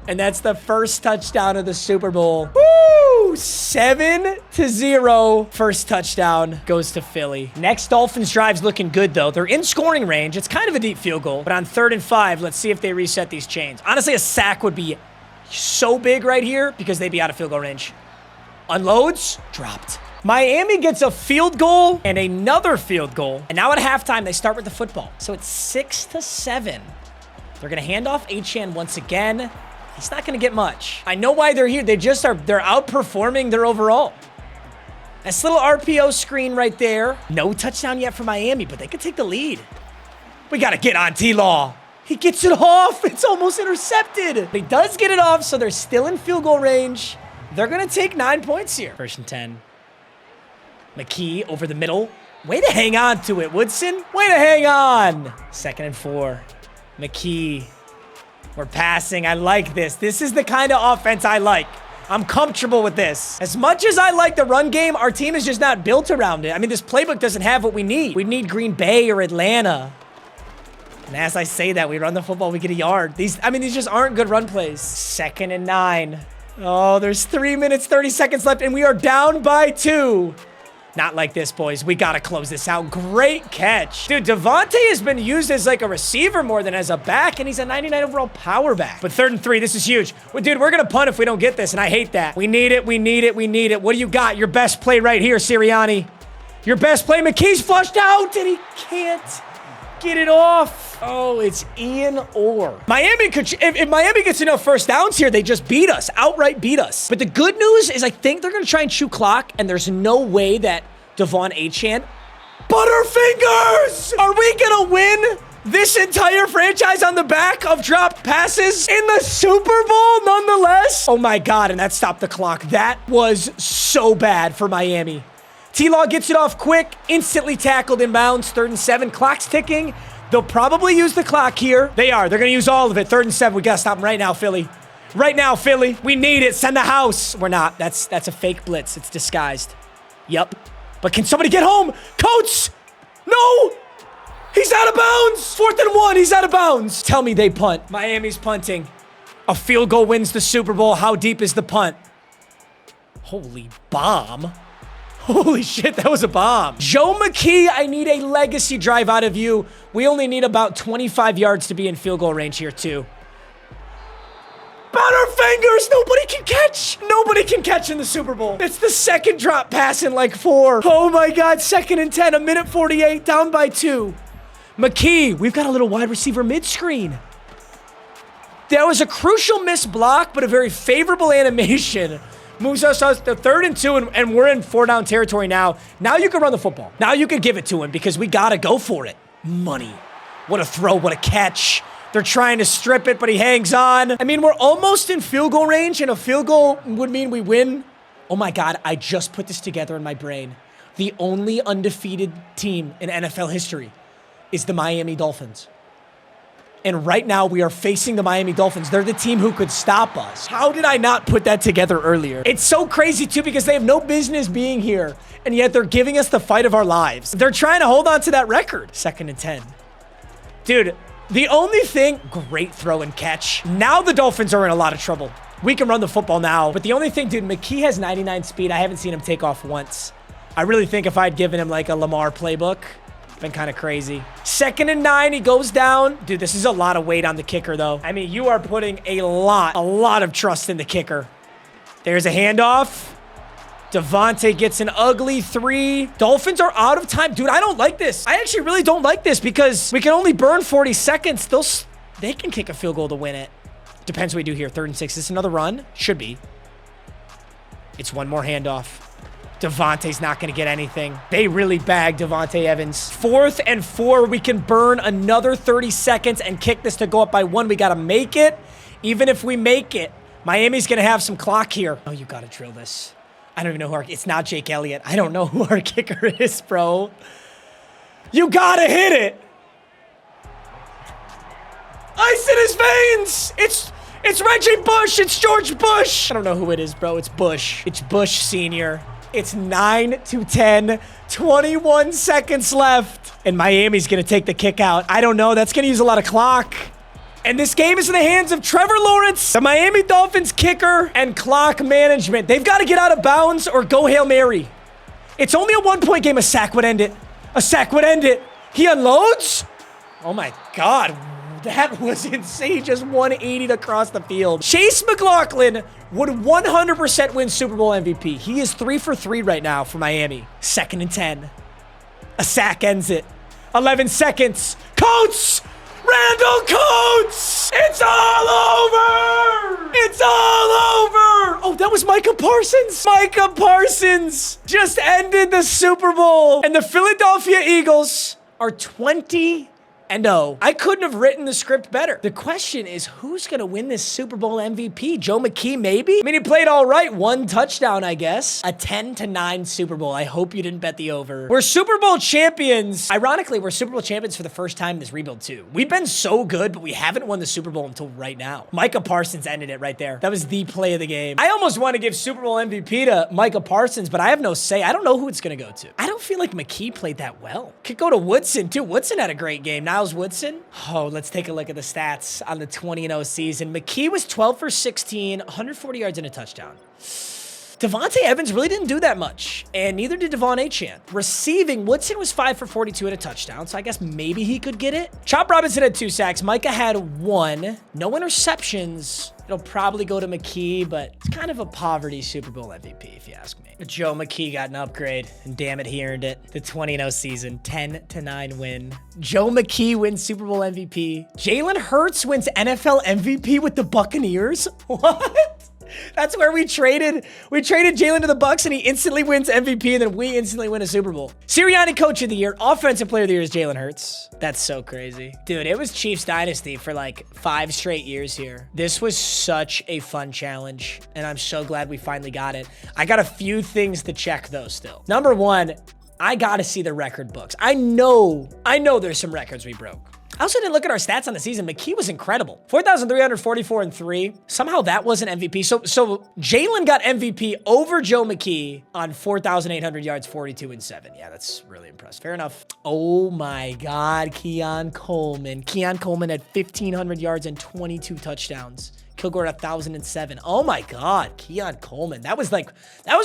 And that's the first touchdown of the Super Bowl. Woo! 7-0. First touchdown goes to Philly. Next Dolphins drive's looking good, though. They're in scoring range. It's kind of a deep field goal. But on 3rd and 5, let's see if they reset these chains. Honestly, a sack would be so big right here because they'd be out of field goal range. Unloads. Dropped. Miami gets a field goal and another field goal. And now at halftime, they start with the football. So it's 6-7. They're going to hand off Achane once again. He's not going to get much. I know why they're here. They're outperforming their overall. This little RPO screen right there. No touchdown yet for Miami, but they could take the lead. We got to get on T-Law. He gets it off. It's almost intercepted. But he does get it off, so they're still in field goal range. They're going to take 9 points here. 1st and 10. McKee over the middle. Way to hang on to it, Woodson. Way to hang on. 2nd and 4. McKee. We're passing. I like this. This is the kind of offense I like. I'm comfortable with this. As much as I like the run game, our team is just not built around it. I mean, this playbook doesn't have what we need. We need Green Bay or Atlanta. And as I say that, we run the football, we get a yard. These just aren't good run plays. 2nd and 9. Oh, there's 3 minutes, 30 seconds left, and we are down by 2. Not like this, boys. We got to close this out. Great catch. Dude, Devontae has been used as like a receiver more than as a back, and he's a 99 overall power back. But 3rd and 3, this is huge. Well, dude, we're going to punt if we don't get this, and I hate that. We need it, we need it, we need it. What do you got? Your best play right here, Sirianni. Your best play. McKee's flushed out, and he can't get it off. Oh, it's Ian Orr. Miami could, if Miami gets enough first downs here, they just beat us, outright beat us. But the good news is I think they're going to try and chew clock, and there's no way that Devon Achane. Butterfingers! Are we going to win this entire franchise on the back of dropped passes in the Super Bowl nonetheless? Oh my God, and that stopped the clock. That was so bad for Miami. T-Law gets it off quick, instantly tackled inbounds. 3rd and 7, clock's ticking. They'll probably use the clock here. They are. They're going to use all of it. 3rd and 7. We got to stop them right now, Philly. Right now, Philly. We need it. Send the house. We're not. That's a fake blitz. It's disguised. Yup. But can somebody get home? Coates! No! He's out of bounds! 4th and 1. He's out of bounds. Tell me they punt. Miami's punting. A field goal wins the Super Bowl. How deep is the punt? Holy bomb. Holy shit, that was a bomb. Joe McKee, I need a legacy drive out of you. We only need about 25 yards to be in field goal range here, too. Butterfingers! Nobody can catch! Nobody can catch in the Super Bowl. It's the 2nd drop pass in like 4. Oh my God, 2nd and 10, 1:48, down by 2. McKee, we've got a little wide receiver mid-screen. That was a crucial missed block, but a very favorable animation. Moves us to 3rd and 2, and we're in 4-down territory now. Now you can run the football. Now you can give it to him because we got to go for it. Money. What a throw. What a catch. They're trying to strip it, but he hangs on. I mean, we're almost in field goal range, and a field goal would mean we win. Oh my God, I just put this together in my brain. The only undefeated team in NFL history is the Miami Dolphins. And right now, we are facing the Miami Dolphins. They're the team who could stop us. How did I not put that together earlier? It's so crazy, too, because they have no business being here, and yet they're giving us the fight of our lives. They're trying to hold on to that record. 2nd and 10. Dude, the only thing... Great throw and catch. Now the Dolphins are in a lot of trouble. We can run the football now. But the only thing, dude, McKee has 99 speed. I haven't seen him take off once. I really think if I'd given him, like, a Lamar playbook... Been kind of crazy. 2nd and 9, he goes down. Dude, this is a lot of weight on the kicker, though. I mean, you are putting a lot of trust in the kicker. There's a handoff. Devontae gets an ugly 3. Dolphins are out of time. Dude, I don't like this. I actually really don't like this because we can only burn 40 seconds. They can kick a field goal to win it. Depends what we do here. 3rd and 6. Is this another run? Should be. It's one more handoff. Devontae's not going to get anything. They really bagged Devontae Evans. 4th and 4. We can burn another 30 seconds and kick this to go up by 1. We got to make it. Even if we make it, Miami's going to have some clock here. Oh, you got to drill this. I don't even know who it's not Jake Elliott. I don't know who our kicker is, bro. You got to hit it. ice in his veins. It's Reggie Bush. It's George Bush. I don't know who it is, bro. It's Bush. It's Bush Sr. It's 9-10, 21 seconds left. And Miami's going to take the kick out. I don't know. That's going to use a lot of clock. And this game is in the hands of Trevor Lawrence, the Miami Dolphins kicker, and clock management. They've got to get out of bounds or go Hail Mary. It's only a one-point game. A sack would end it. A sack would end it. He unloads? Oh, my God. That was insane. Just 180 across the field. Chase McLaughlin would 100% win Super Bowl MVP. He is 3 for 3 right now for Miami. 2nd and 10. A sack ends it. 11 seconds. Coates! Randall Coates! It's all over! It's all over! Oh, that was Micah Parsons. Micah Parsons just ended the Super Bowl. And the Philadelphia Eagles are 20-0. I couldn't have written the script better. The question is, who's going to win this Super Bowl MVP? Joe McKee, maybe? I mean, he played all right. 1 touchdown, I guess. A 10-9 Super Bowl. I hope you didn't bet the over. We're Super Bowl champions. Ironically, we're Super Bowl champions for the first time in this rebuild, too. We've been so good, but we haven't won the Super Bowl until right now. Micah Parsons ended it right there. That was the play of the game. I almost want to give Super Bowl MVP to Micah Parsons, but I have no say. I don't know who it's going to go to. I don't feel like McKee played that well. Could go to Woodson, too. Woodson had a great game. Niles Woodson. Oh, let's take a look at the stats on the 20-0 season. McKee was 12 for 16, 140 yards and a touchdown. Devontae Evans really didn't do that much, and neither did Devon Achane. Receiving, Woodson was 5 for 42 and a touchdown, so I guess maybe he could get it. Chop Robinson had 2 sacks. Micah had 1. No interceptions. It'll probably go to McKee, but it's kind of a poverty Super Bowl MVP, if you ask me. Joe McKee got an upgrade, and damn it, he earned it. The 20-0 season, 10-9 win. Joe McKee wins Super Bowl MVP. Jalen Hurts wins NFL MVP with the Buccaneers? What? That's where we traded. We traded Jalen to the Bucs, and he instantly wins MVP, and then we instantly win a Super Bowl. Sirianni Coach of the Year, Offensive Player of the Year is Jalen Hurts. That's so crazy. Dude, it was Chiefs Dynasty for like 5 straight years here. This was such a fun challenge, and I'm so glad we finally got it. I got a few things to check, though, still. Number 1, I got to see the record books. I know there's some records we broke. I also didn't look at our stats on the season. McKee was incredible. 4,344 and 3. Somehow that wasn't MVP. So Jalen got MVP over Joe McKee on 4,800 yards, 42 and 7. Yeah, that's really impressive. Fair enough. Oh my God, Keon Coleman. Keon Coleman had 1,500 yards and 22 touchdowns. Kilgore at 1,007. Oh my God, Keon Coleman. That was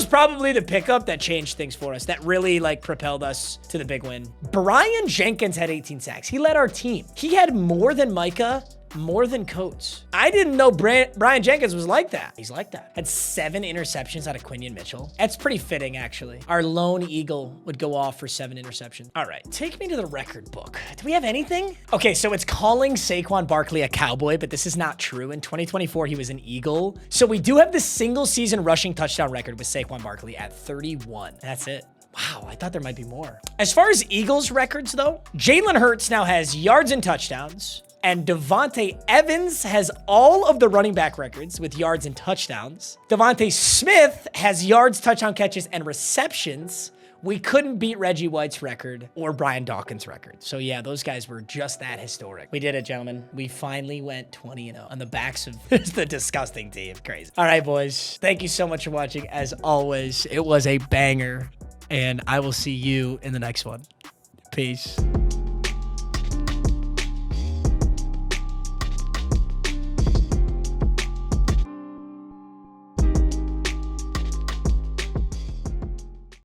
probably the pickup that changed things for us. That really propelled us to the big win. Brian Jenkins had 18 sacks. He led our team. He had more than Micah, more than Coates. I didn't know Brian Jenkins was like that. He's like that. Had 7 interceptions out of Quinion Mitchell. That's pretty fitting, actually. Our lone Eagle would go off for 7 interceptions. All right, take me to the record book. Do we have anything? Okay, so it's calling Saquon Barkley a Cowboy, but this is not true. In 2024, he was an Eagle. So we do have the single season rushing touchdown record with Saquon Barkley at 31. That's it. Wow, I thought there might be more. As far as Eagles records, though, Jalen Hurts now has yards and touchdowns. And Devontae Evans has all of the running back records with yards and touchdowns. Devontae Smith has yards, touchdown catches, and receptions. We couldn't beat Reggie White's record or Brian Dawkins' record. So yeah, those guys were just that historic. We did it, gentlemen. We finally went 20-0 on the backs of the disgusting team. Crazy. All right, boys. Thank you so much for watching. As always, it was a banger. And I will see you in the next one. Peace.